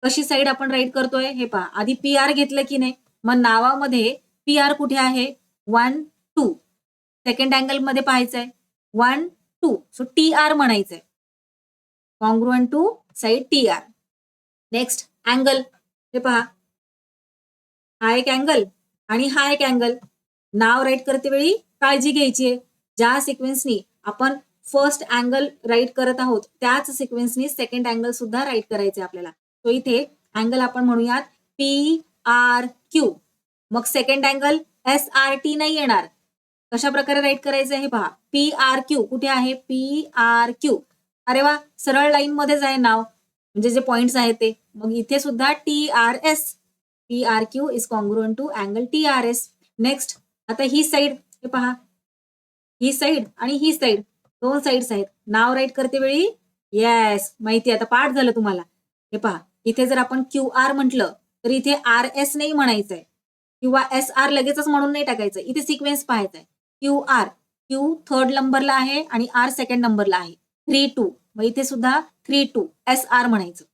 कशी साइड आपण राईट करतोय हे पहा. आधी पी आर घेतलं की नाही, मग नावामध्ये पी आर कुठे आहे? 1 2. सेकंड अँगल मध्ये पाहायचंय 1 2. सो टी आर म्हणायचंय. Congruent to side T R. Next angle. हे पहा, हा एक अँगल आणि हा एक अँगल. नाव राईट करते वेळी काळजी घ्यायची आहे. ज्या सिक्वेन्सनी आपण फर्स्ट अँगल राईट करत आहोत त्याच सिक्वेन्सनी सेकंड अँगल सुद्धा राईट करायचे आपल्याला. तो इथे अँगल आपण म्हणूयात पी आर क्यू. मग second angle S R T नाही येणार. कशा प्रकारे राईट करायचं हे पहा. पी आर क्यू कुठे आहे? P R Q. अरे वा, सरळ लाईन मध्येच आहे नाव, म्हणजे जे पॉइंट्स आहेत ते. मग इथे सुद्धा T R S. P R Q is congruent to angle T R S. Next आता ही साइड. हे पहा, ही साइड आणि ही साइड, दोन साइड्स आहेत. नाव राईट करते वेळी येस माहिती, आता पाठ झालं तुम्हाला. हे पहा, इथे जर आपण क्यू आर म्हटलं तर इथे आर एस नाही म्हणायचंय किंवा एस आर लगेचच म्हणून नाही टाकायचं. इथे सिक्वेन्स पाहायचा आहे. क्यू आर, क्यू थर्ड नंबरला आहे आणि आर सेकंड नंबरला आहे. 3 2. मग इथे सुद्धा 3 2 एस आर म्हणायचं.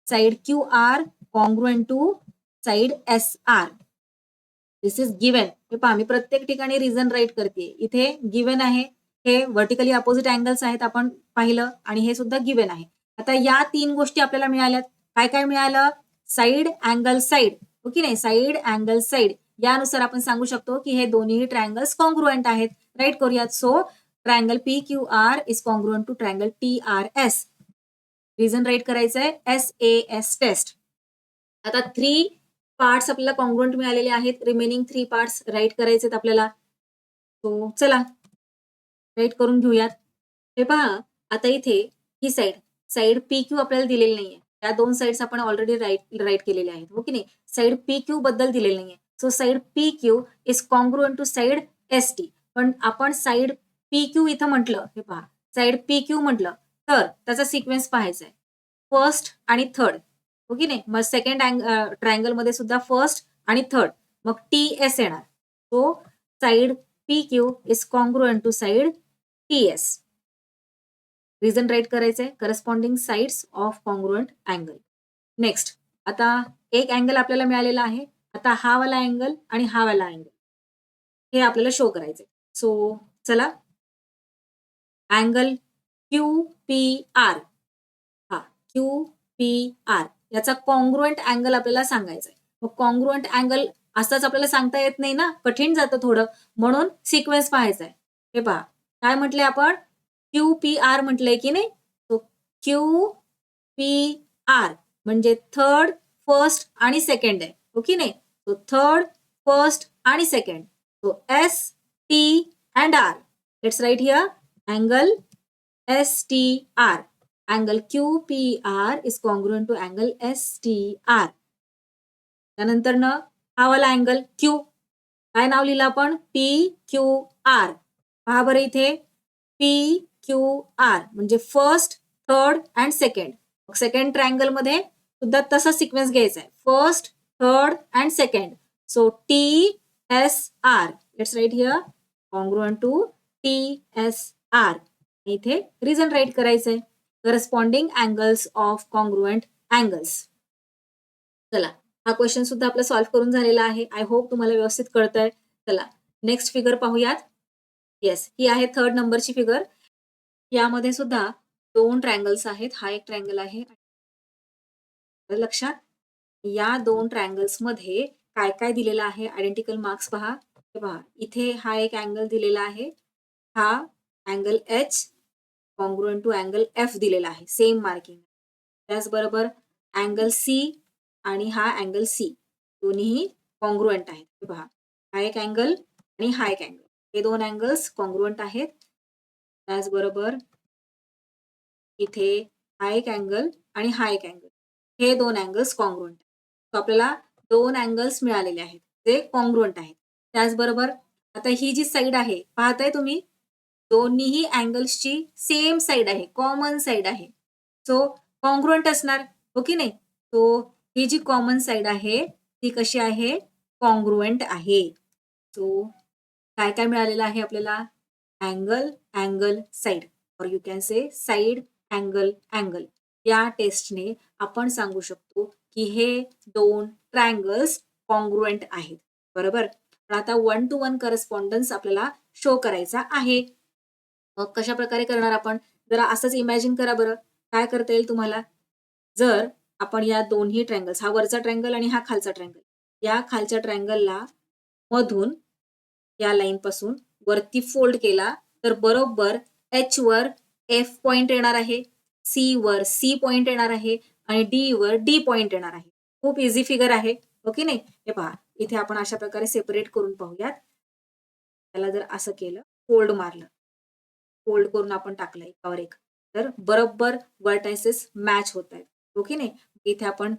Side Q R congruent to side S R. This is given. हे पहा, मी प्रत्येक ठिकाणी रिझन राईट करते. इथे गिवन आहे. हे व्हर्टिकली अपोजिट अँगल्स आहेत आपण पाहिलं आणि हे सुद्धा गिवन आहे. आता या 3 गोष्टी आपल्याला मिळाल्यात. काय काय मिळालं? Side angle side. हो की नाही? Side angle side. यानुसार आपण सांगू शकतो की हे दोन्ही ट्रायंगल्स कॉन्ग्रुएंट आहेत. राईट करूयात. So triangle P Q R is congruent to triangle T R S. Reason write करायचंय SAS टेस्ट. आता 3 पार्ट्स आपल्याला कॉन्ग्रुएंट मिळालेले आहेत. रिमेनिंग 3 पार्ट्स राईट करायचे आहेत आपल्याला. तो चला राईट करून घेऊयात. हे पहा, आता इथे ही साइड, साइड पी क्यू आपल्याला दिलेली नाहीये. त्या 2 साइड्स आपण ऑलरेडी राईट केलेल्या आहेत. हो की नाही? साइड पी क्यू बद्दल दिलेली नाहीये. So side P Q is congruent to side S T. पण आपण साइड पी क्यू इथं म्हटलं, हे पहा, साइड पी क्यू म्हटलं तर त्याचा सिक्वेन्स पाहायचा आहे. फर्स्ट आणि थर्ड. हो की नाही? मग सेकंड ट्रायंगल मध्ये सुद्धा फर्स्ट आणि थर्ड. मग टी एस येणार. So side P Q is congruent to side T S. Reason write करायचंय. Corresponding sides of congruent angle. Next आता एक अँगल आपल्याला मिळालेला आहे. आता हा वाला अँगल आणि हा वाला अँगल हे आपल्याला शो करायचंय. सो चला, अँगल क्यू पी आर, हा क्यू पी आर याचा कॉन्ग्रुएंट अँगल आपल्याला सांगायचा आहे. मग कॉन्ग्रुएंट अँगल असंच आपल्याला सांगता येत नाही ना, कठीण जातं थोडं, म्हणून सिक्वेन्स पाहायचा आहे. हे पहा, काय म्हटलंय आपण? क्यू पी आर म्हटलंय की नाही? तो क्यू पी आर म्हणजे थर्ड, फर्स्ट आणि सेकंड आहे. हो की नाही? तो थर्ड, फर्स्ट आणि सेकंड. तो S T and R. Let's write here angle S T R. Angle Q P R is congruent to angle S T R. त्यानंतर न हा वाला अँगल क्यू, काय नाव लिहिलं आपण? P Q R. पहा बरं इथे पी क्यू आर म्हणजे फर्स्ट, थर्ड अँड सेकंड. मग सेकंड ट्रायंगल मध्ये सुद्धा तसा सिक्वेन्स घ्यायचा आहे. First, third and second. So T S R. Let's write here congruent to T S R. इथे रिझन राईट करायचंय. Corresponding angles of congruent angles. चला, हा क्वेश्चन सुद्धा आपला सॉल्व्ह करून झालेला आहे. आय होप तुम्हाला व्यवस्थित कळतंय. चला नेक्स्ट फिगर पाहूयात. येस, ही आहे थर्ड नंबरची फिगर. यामध्ये सुद्धा 2 ट्रायंगल्स आहेत. हा एक ट्रायंगल आहे. आलं लक्षात? या 2 ट्रायंगल्समध्ये काय-काय दिलेलं आहे? आयडेंटिकल मार्क्स पहा. हे पहा, इथे हा एक अँगल दिलेला आहे. हा angle H congruent to angle F दिलेला आहे. Same marking. त्याचबरोबर अँगल सी आणि हा अँगल सी दोन्हीही कॉन्ग्रुएंट आहेत. हे पहा, हा एक अँगल आणि हा एक अँगल. हे 2 अँगल्स कॉन्ग्रुएंट आहेत. त्याचबरोबर इथे हा एक अँगल आणि हा एक अँगल. हे 2 अँगल्स कॉन्ग्रुएंट. सो आपल्याला 2 अँगल्स मिळालेले आहेत. ते कॉन्ग्रुएंट आहेत. त्याचबरोबर आता ही जी साइड आहे, पाहताय तुम्ही? दोन्हीही अँगल्सची सेम साइड आहे, कॉमन साइड आहे. सो कॉन्ग्रुएंट असणार, हो की नाही? सो ही जी कॉमन साइड आहे, ती कशी आहे? कॉन्ग्रुएंट आहे. सो काय-काय मिळालेलं आहे आपल्याला? अँगल, अँगल, साइड और you can say side, angle, angle. या टेस्टने आपण सांगू शकतो की हे 2 ट्रायंगल्स कॉन्ग्रुएंट आहेत. बरोबर? पण आता 1 टू 1 करस्पॉन्डन्स आपल्याला शो करायचा आहे. मग कशाप्रकारे करणार आपण? जरा असंच इमॅजिन करा बरं. काय करता येईल तुम्हाला? जर आपण या दोन्ही ट्रायंगल्स, हा वरचा ट्रायंगल आणि हा खालचा ट्रायंगल, या खालच्या ट्रायंगलला मधून या लाईनपासून वरती फोल्ड केला, तर बरोबर एच वर एफ पॉइंट येणार आहे, सी वर सी पॉइंट येणार आहे आणि डी वर डी पॉइंट येणार आहे. खूप इझी फिगर आहे, हो की नाही? हे पहा, इथे आपण अशा प्रकारे सेपरेट करून पाहूयात. त्याला जर असं केलं, फोल्ड मारलं, फोल्ड करून आपण टाकलं एकावर एक, तर बरोबर व्हर्टायसेस मॅच होत आहेत, हो की नाही? इथे आपण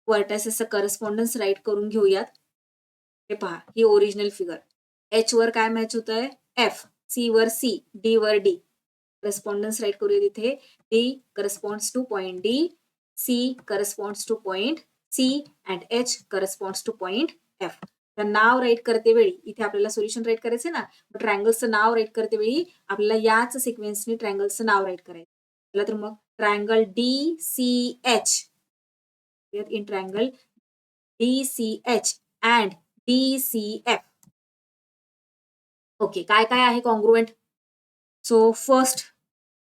व्हर्टायसेसचं करस्पॉन्डन्स राईट करून घेऊयात. हे पहा, ही ओरिजिनल फिगर. एच वर काय मॅच होतंय? एफ. सी वर सी, डी वर डी. करस्पॉन्डन्स राईट करूया तिथे. D corresponds to point D, C corresponds to point C and H corresponds to point F. तर नाव राईट करते वेळी इथे आपल्याला सोल्युशन राईट करायचं ना, ट्रायंगल्सचं नाव राईट करते वेळी आपल्याला याच सिक्वेन्सने ट्रायंगल्सचं नाव राईट करायचं. चला तर मग triangle D C H. In triangle D C H and D C F. Okay, काय काय आहे कॉन्ग्रुएंट? सो फर्स्ट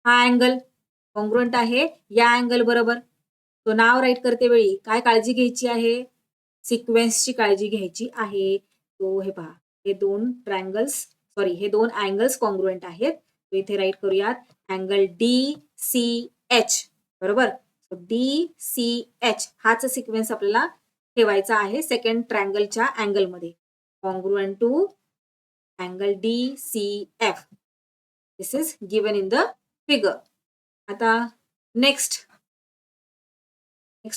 हा अँगल कॉन्ग्रुएंट आहे या अँगल बरोबर. तो नाव राईट करते वेळी काय काळजी घ्यायची आहे? सिक्वेन्सची काळजी घ्यायची आहे. तो हे पहा, हे 2 ट्रायंगल्स, सॉरी, हे 2 अँगल्स कॉन्ग्रुएंट आहेत. तो इथे राईट करूयात. अँगल डी सी एच, बरोबर? डी सी एच हाच सिक्वेन्स आपल्याला ठेवायचा आहे सेकंड ट्रायंगलच्या अँगलमध्ये. Congruent to angle DCF. This is given in the figure. आता नेक्स्ट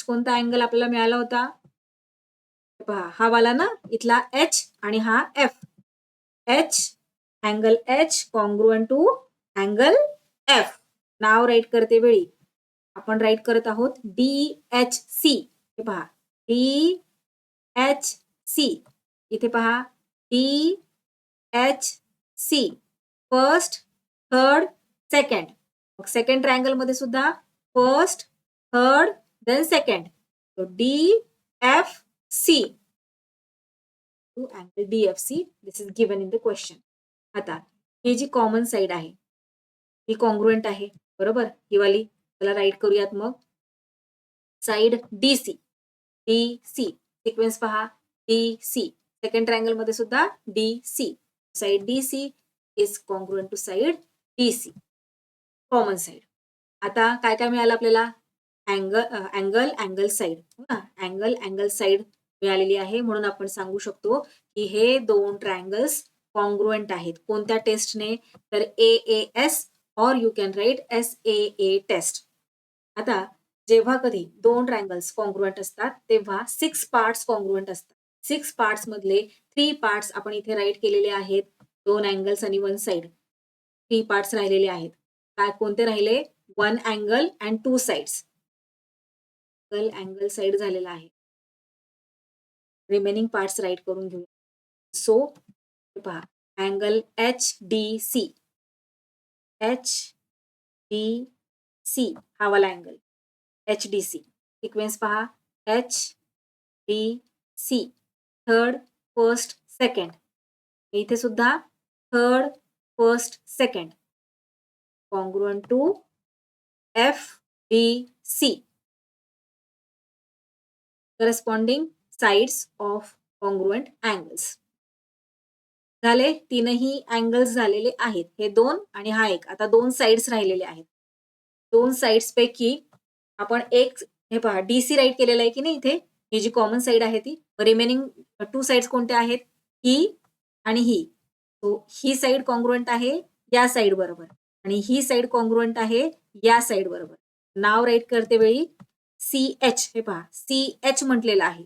कोणता अँगल आपल्याला मिळाला होता? पहा, हा वाला ना, इथला एच आणि हा F. H, angle H congruent to angle F. नाव राईट करते वेळी आपण राईट करत आहोत DHC. हे पहा, DHC. इथे पहा, DHC. First, third, second. मग सेकंड ट्रायंगल मध्ये सुद्धा first, third, then second. So DFC. To angle DFC. This is given in the question. आता ही जी कॉमन साइड आहे ती कॉन्ग्रुएंट आहे, बरोबर? ही वाली. त्याला राईट करूयात मग. Side DC. DC. सिक्वेन्स पहा, DC. सेकंड ट्रायंगल मध्ये सुद्धा DC. Side DC is congruent to side DC. Common side. आता काय काय मिळालं आपल्याला? Angle, angle side. हो ना? अँगल, अँगल साइड मिळालेली आहे. म्हणून आपण सांगू शकतो की हे 2 ट्रायंगल्स कॉन्ग्रुएंट आहेत. कोणत्या टेस्टने? तर AAS or you can write SAA test. आता जेव्हा कधी 2 ट्रायंगल्स कॉन्ग्रुएंट असतात, तेव्हा 6 पार्ट्स कॉन्ग्रुएंट असतात. 6 पार्ट्स मधले 3 पार्ट्स आपण इथे राईट केलेले आहेत. 2 अँगल्स आणि 1 साइड. 3 पार्ट्स राहिलेले आहेत. काय कोणते राहिले? 1 angle and 2 sides. Angle side झालेला आहे. रिमेनिंग पार्ट्स राईट करून घेऊ. सो पहा, अँगल HDC. HDC हा वाला अँगल. HDC. सिक्वेन्स पहा, HDC. Third, first, second. इथे सुद्धा third, first, second. Congruent to FBC. Corresponding sides of congruent angles. झाले, तीनही अँगल्स झालेले आहेत. हे 2 आणि हा एक. आता 2 साइड्स राहिलेले आहेत. 2 साइड्स पैकी आपण एक, हे पहा DC राईट केलेलं आहे की नाही इथे. ही जी कॉमन साइड आहे ती. रिमेनिंग 2 साइड्स कोणत्या आहेत? ही आणि ही. सो ही साइड कॉन्ग्रुएंट आहे या साइड बरोबर आणि ही साइड कॉन्ग्रुएंट आहे या साइड बरोबर. नाव राईट करते वेळी CH, हे पहा CH म्हटलेलं आहे.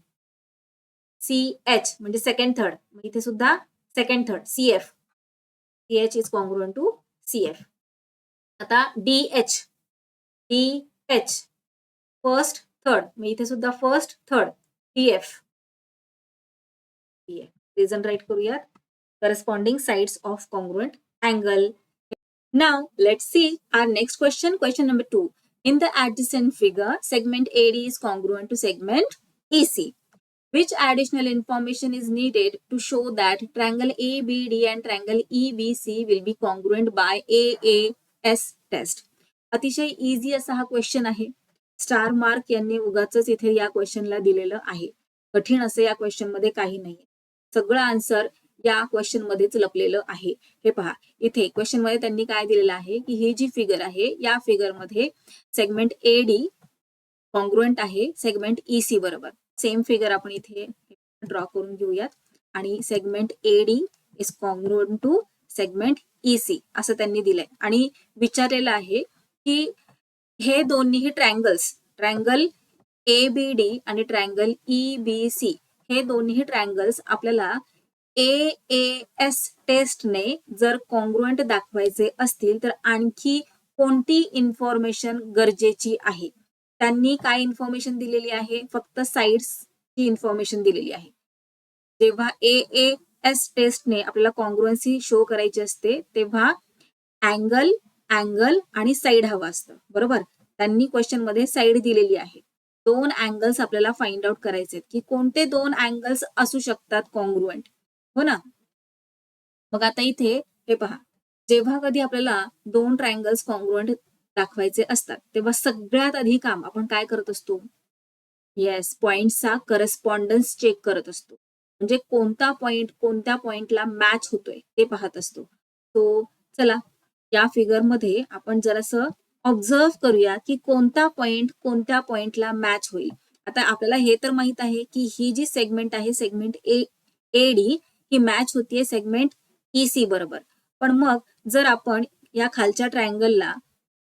CH म्हणजे सेकंड थर्ड. इथे सुद्धा second third CF. CH is congruent to CF. आता DH फर्स्ट थर्ड. मग इथे सुद्धा first third DF. Reason write करूयात. Corresponding sides of congruent angle. Now let's see our next question. Question number 2. In the adjacent figure, segment AD is congruent to segment EC. Which additional information is needed to show that triangle ABD and triangle EBC will be congruent by AAS test? अतिशय इझी असा हा क्वेश्चन आहे. स्टार मार्क यांनी उगाचच इथे या क्वेश्चनला दिलेलं आहे. कठीण असं या क्वेश्चन मध्ये काही नाही. सगळं आन्सर या क्वेश्चन मध्येच लपलेलं आहे. हे पहा, इथे क्वेश्चन मध्ये त्यांनी काय दिलेलं आहे की ही जी फिगर आहे या फिगर मध्ये सेगमेंट AD कॉन्ग्रुएंट आहे सेगमेंट EC बरोबर. सेम फिगर आपण इथे ड्रॉ करून घेऊयात आणि segment AD is congruent to segment EC असं त्यांनी दिलंय आणि विचारलेलं आहे की हे दोन्ही ट्रायंगल्स, ट्रायंगल ABD आणि ट्रायंगल EBC, हे दोन्ही ट्रायंगल्स आपल्याला AAS टेस्टने जर कॉन्ग्रुएंट दाखवायचे असतील तर आणखी कोणती इन्फॉर्मेशन गरजेची आहे? त्यांनी काय इन्फॉर्मेशन दिलेली आहे? फक्त साइड्सची इन्फॉर्मेशन दिलेली आहे. जेव्हा AAS टेस्टने आपल्याला कॉन्ग्रुएन्सी शो करायची असते तेव्हा अँगल, अँगल आणि साइड हवं असतं, बरोबर. त्यांनी क्वेश्चन मध्ये साइड दिलेली आहे. 2 अँगल्स आपल्याला फाइंड आउट करायचे की कोणते 2 अँगल्स असू शकतात कॉन्ग्रुएंट, हो ना. मग आता इथे हे पहा, जेव्हा कधी आपल्याला 2 ट्रायंगल्स कॉन्ग्रुएंट दाखवायचे असतात तेव्हा सगळ्यात आधी काम आपण काय करत असतो? येस, पॉइंटचा करस्पॉन्डन्स चेक करत असतो. म्हणजे कोणता पॉइंट कोणत्या पॉइंटला मॅच होतोय ते पाहत असतो. तो चला या फिगर मध्ये आपण जरासं ऑब्झर्व करूया की कोणता पॉइंट कोणत्या पॉइंटला मॅच होईल. आता आपल्याला हे तर माहित आहे की ही जी सेगमेंट आहे सेगमेंट AD ही मॅच होतीये सेगमेंट EC बरोबर. पण मग जर आपण या खालच्या ट्रायंगलला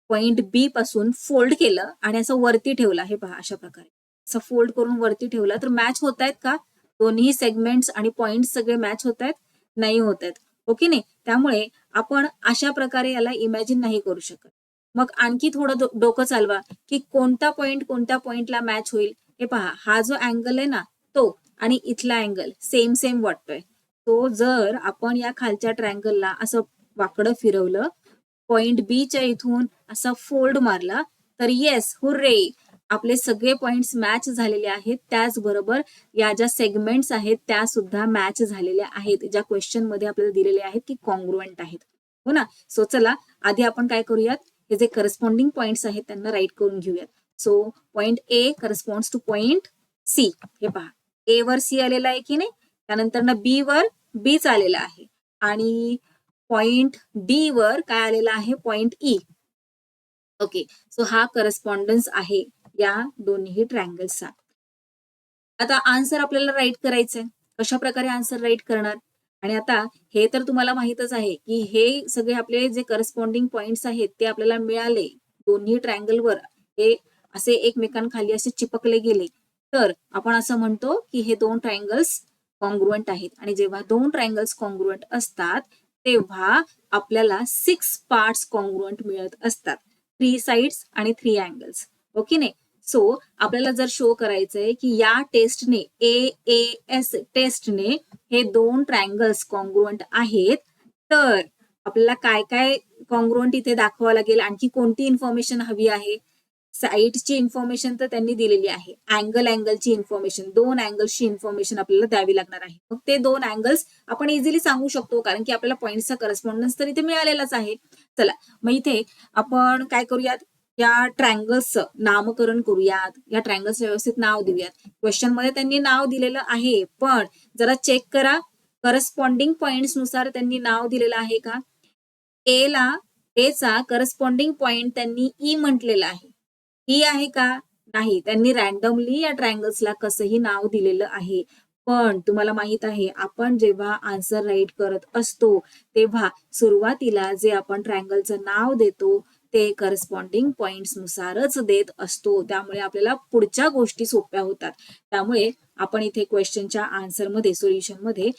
पॉइंट B पासून फोल्ड केलं आणि असं वरती ठेवला, हे पहा अशा प्रकारे असं फोल्ड करून वरती ठेवला तर मॅच होत आहेत का? दोन्ही सेगमेंट्स आणि पॉइंट सगळे मॅच होत आहेत? नाही होत आहेत, ओके नाही. त्यामुळे आपण अशा प्रकारे याला इमॅजिन नाही करू शकत. मग आणखी थोडं डोकं चालवा की कोणता पॉइंट कोणत्या पॉइंटला मॅच होईल. हे पहा, हा जो अँगल आहे ना तो आणि इथला अँगल सेम सेम वाटतोय. तो जर आपण या खालच्या ट्रायंगलला असं वाकडं फिरवलं, पॉइंट B च्या इथून असा फोल्ड मारला तर येस, हुर्रे, आपले सगळे पॉइंट्स मॅच झालेले आहेत. त्याचबरोबर या ज्या सेगमेंट्स आहेत त्या सुद्धा मॅच झालेल्या आहेत, ज्या क्वेश्चन मध्ये आपल्याला दिलेले आहेत की कॉन्ग्रुएंट आहेत, हो ना. सो चला आधी आपण काय करूयात, हे जे करस्पॉन्डिंग पॉइंट्स आहेत त्यांना राईट करून घेऊयात. So point A corresponds to point C. हे पहा, A वर C आलेला आहे की नाही, त्यानंतर ना B वर Bच आलेला आहे आणि पॉइंट D वर काय आलेला आहे, पॉइंट E. ओके, सो हा करस्पॉन्डन्स आहे या दोन्ही ट्रायंगल्सचा. आता आन्सर आपल्याला राईट करायचंय. कशा प्रकारे आन्सर राईट करणार? आणि आता हे तर तुम्हाला माहितच आहे की हे सगळे आपले जे करस्पॉन्डिंग पॉइंट्स आहेत ते आपल्याला मिळाले दोन्ही ट्रायंगलवर, हे असे एकमेकांखाली असे चिपकले गेले तर आपण असं म्हणतो की हे 2 ट्रायंगल्स कॉन्ग्रुएंट आहेत. आणि जेव्हा 2 ट्रायंगल्स कॉन्ग्रुएंट असतात तेव्हा आपल्याला 6 पार्ट्स कॉन्ग्रुएंट मिळत असतात, 3 साइड्स आणि 3 अँगल्स, ओके नाही. सो आपल्याला जर शो करायचंय की या टेस्टने, AAS टेस्टने हे 2 ट्रायंगल्स कॉन्ग्रुएंट आहेत तर आपल्याला काय काय कॉन्ग्रुएंट इथे दाखवावं लागेल, आणखी कोणती इन्फॉर्मेशन हवी आहे? साईडची इन्फॉर्मेशन तर त्यांनी दिलेली आहे. अँगलची इन्फॉर्मेशन, 2 अँगल्सची इन्फॉर्मेशन आपल्याला द्यावी लागणार आहे. मग ते 2 अँगल्स आपण इझिली सांगू शकतो, कारण की आपल्याला पॉईंटचा करस्पॉन्डन्स तर इथे मिळालेलाच आहे. चला, मग इथे आपण काय करूयात, या ट्रायंगल्सचं नामकरण करूयात, या ट्रायंगल्सचं व्यवस्थित नाव देऊयात. क्वेश्चन मध्ये त्यांनी नाव दिलेलं आहे, पण जरा चेक करा करस्पॉन्डिंग पॉइंट्स नुसार त्यांनी नाव दिलेलं आहे का. एचा करस्पॉन्डिंग पॉइंट त्यांनी ई म्हटलेलं आहे. ई आहे का, नाही. त्यांनी रॅन्डमली या ट्रायंगल्सला कसंही नाव दिलेलं आहे. पण तुम्हाला माहित आहे, आपण जेव्हा आन्सर राईट करत असतो तेव्हा सुरुवातीला जे आपण ट्रायंगलचं नाव देतो ते करस्पॉन्डिंग पॉइंट्स नुसारच देत असतो. त्यामुळे आपल्याला पुढच्या गोष्टी सोप्या होतात. त्यामुळे आपण इथे क्वेश्चनच्या आन्सरमध्ये, सोल्युशनमध्ये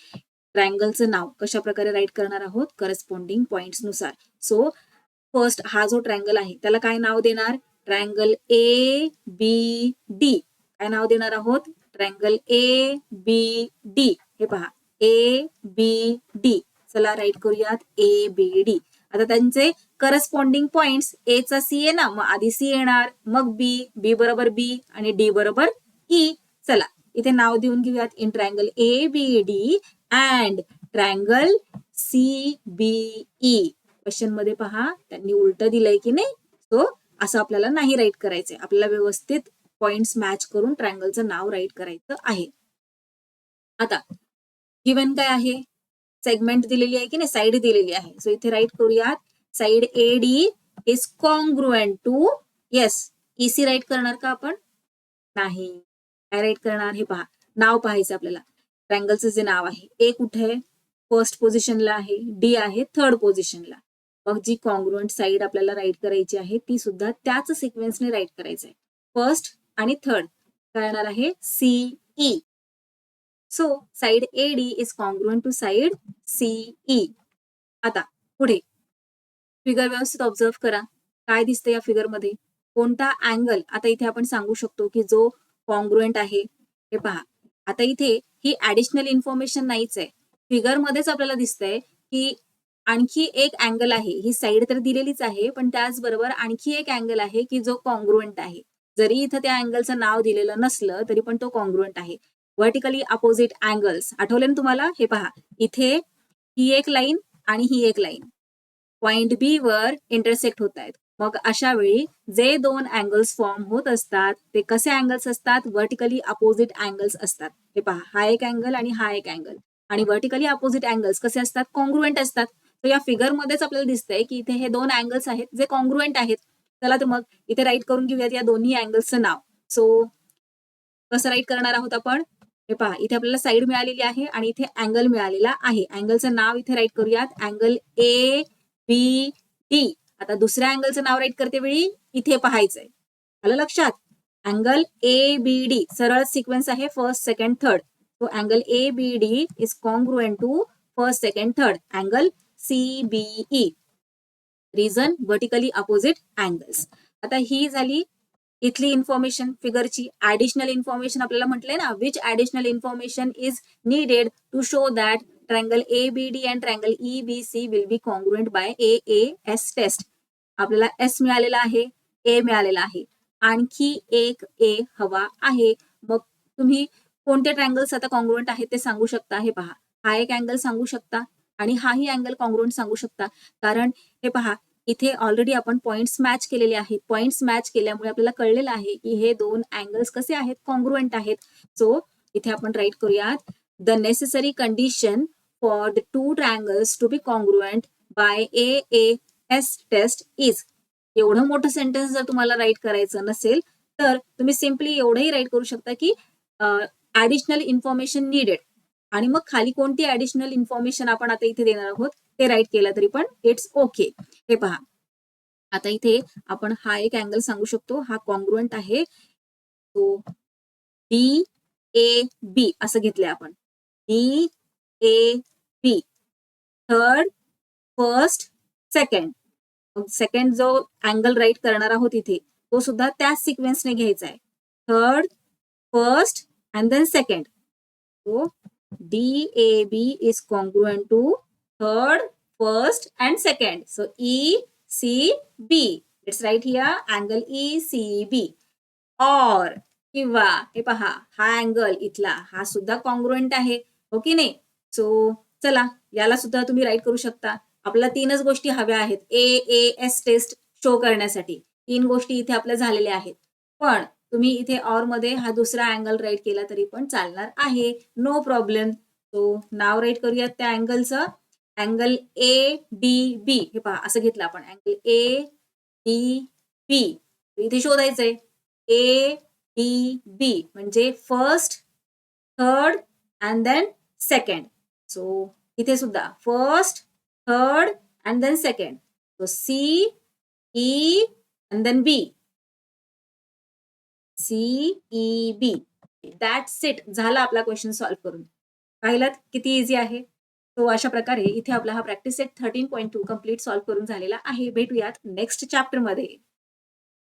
ट्रायंगलचं नाव कशा प्रकारे राईट करणार आहोत, करस्पॉन्डिंग पॉइंट्स नुसार. सो फर्स्ट हा जो ट्रायंगल आहे त्याला काय नाव देणार, ट्रायंगल ए बी डी. काय नाव देणार आहोत, ट्रायंगल ए बी डी. हे पहा, ए बी डी. चला राईट करूयात, ए बी डी. आता त्यांचे करस्पॉन्डिंग पॉइंट्स, ए चा सी आहे ना, मग आधी सी येणार, मग बी, बी बरोबर बी आणि डी बरोबर ई. चला इथे नाव देऊन घेऊयात, in triangle A B D and triangle C B E. Question मध्ये पहा त्यांनी उलट दिलंय की नाही. सो असं आपल्याला नाही राईट करायचंय, आपल्याला व्यवस्थित पॉइंट्स मॅच करून ट्रायंगलचं नाव राईट करायचं आहे. आता गिवन काय आहे, सेगमेंट दिलेली आहे की नाही, साइड दिलेली आहे. सो इथे राईट करूयात, side A D is congruent to, yes, EC write करणार का आपण, नाही. काय राईट करणार, हे पहा, नाव पाहायचं आपल्याला. ट्रायंगलचं जे नाव आहे, ए कुठे आहे, फर्स्ट पोझिशनला आहे, डी आहे थर्ड पोझिशनला. मग जी कॉन्ग्रुएंट साइड आपल्याला राईट करायची आहे ती सुद्धा त्याच सिक्वेन्सने राईट करायचंय. फर्स्ट आणि थर्ड काय येणार आहे, CE. So side A D is congruent to side CE. आता पुढे फिगर व्यवस्थित ऑब्झर्व करा, काय दिसतं या फिगर मध्ये, कोणता अँगल. आता इथे आपण सांगू शकतो की जो कॉन्ग्रुएंट आहे, हे पहा. आता इथे ही ऍडिशनल इन्फॉर्मेशन नाहीच आहे, फिगर मध्येच आपल्याला दिसतंय की आणखी एक अँगल आहे. ही साइड तर दिलेलीच आहे, पण त्याचबरोबर आणखी एक अँगल आहे की जो कॉन्ग्रुएंट आहे. जरी इथं त्या अँगलचं नाव दिलेलं नसलं तरी पण तो कॉन्ग्रुएंट आहे. व्हर्टिकली अपोजिट अँगल्स आठवले ना तुम्हाला, हे पहा, इथे ही एक लाईन आणि ही एक लाईन पॉइंट बी वर इंटरसेक्ट होत आहेत. मग अशा वेळी जे 2 अँगल्स फॉर्म होत असतात ते कसे अँगल्स असतात, व्हर्टिकली अपोजिट अँगल्स असतात. हे पहा, हा एक अँगल आणि हा एक अँगल. आणि व्हर्टिकली अपोजिट अँगल्स कसे असतात, कॉन्ग्रुएंट असतात. तर या फिगर मध्येच आपल्याला दिसतंय की इथे हे 2 अँगल्स आहेत जे कॉन्ग्रुएंट आहेत. चला तर मग इथे राईट करून घेऊयात या दोन्ही अँगल्सचं नाव. सो कसं राईट करणार आहोत आपण, हे पहा, इथे आपल्याला साइड मिळालेली आहे आणि इथे अँगल मिळालेला आहे. अँगलचं नाव इथे राईट करूयात, अँगल ए बी डी. आता दुसऱ्या अँगलचं नाव राईट करते वेळी इथे पाहायचंय, आलं लक्षात, अँगल ए बी डी. सरळ सिक्वेन्स आहे, first second third. So angle A B D is congruent to first second third angle CBE. Reason, vertically opposite angles. आता ही झाली इथली इन्फॉर्मेशन फिगरची. ऍडिशनल इन्फॉर्मेशन आपल्याला म्हटलंय ना, which additional information is needed to show that triangle ABD and triangle EBC will be congruent by AAS test. आपल्याला एस मिळालेला आहे, ए मिळालेला आहे, आणखी एक ए हवा आहे. मग तुम्ही कोणते ट्रायंगल्स आता कॉन्ग्रुएंट आहेत ते सांगू शकता. हे पहा, हा एक अँगल सांगू शकता आणि हाही अँगल कॉन्ग्रुएंट सांगू शकता, कारण हे पहा इथे ऑलरेडी आपण पॉइंट्स मॅच केलेले आहेत. पॉइंट्स मॅच केल्यामुळे आपल्याला कळलेलं आहे की हे 2 अँगल्स कसे आहेत, कॉन्ग्रुएंट आहेत. सो इथे आपण राईट करूयात, the necessary condition for the 2 triangles to be congruent by AAS test is. एवढं मोठं सेंटेन्स जर तुम्हाला राईट करायचं नसेल तर तुम्ही सिम्पली एवढंही राईट करू शकता की ऍडिशनल इन्फॉर्मेशन नीडेड, आणि मग खाली कोणती ऍडिशनल इन्फॉर्मेशन आपण आता इथे देणार आहोत ते राईट केलं तरी पण इट्स ओके. हे पहा, आता इथे आपण हा एक अँगल सांगू शकतो, हा कॉन्ग्रुएंट आहे. तो DAB असं घेतलंय आपण, DAB, थर्ड, फर्स्ट, सेकंड. सेकंड जो अँगल राईट करणार आहोत इथे तो सुद्धा त्याच सिक्वेन्सने घ्यायचा आहे, third, first and then second. So DAB is congruent to third, first and second. So ECB. Let's write here angle ECB or किंवा हे पहा हा अँगल इथला हा सुद्धा कॉन्ग्रुएंट आहे, हो की नाही? सो चला याला सुद्धा तुम्ही राईट करू शकता. आपल्याला 3च गोष्टी हव्या आहेत. AAS टेस्ट शो करण्यासाठी. 3 गोष्टी इथे आपल्या झालेल्या आहेत. पण तुम्ही इथे ऑरमध्ये हा दुसरा अँगल राईट केला तरी पण चालणार आहे. No problem. सो नाव राईट करूयात त्या अँगलचं. अँगल ADB हे पहा असं घेतलं आपण अँगल ADB इथे शोधायचंय. ADB म्हणजे first, third and then second. So इथे सुद्धा first, third and then second. So CE and then B. CEB. That's it. झाला आपला क्वेश्चन सॉल्व्ह करून. पाहिलात किती इझी आहे. तो अशा प्रकारे इथे आपला हा प्रॅक्टिस सेट 13.2 कंप्लीट सॉल्व्ह करून झालेला आहे. भेटूयात नेक्स्ट चॅप्टरमध्ये.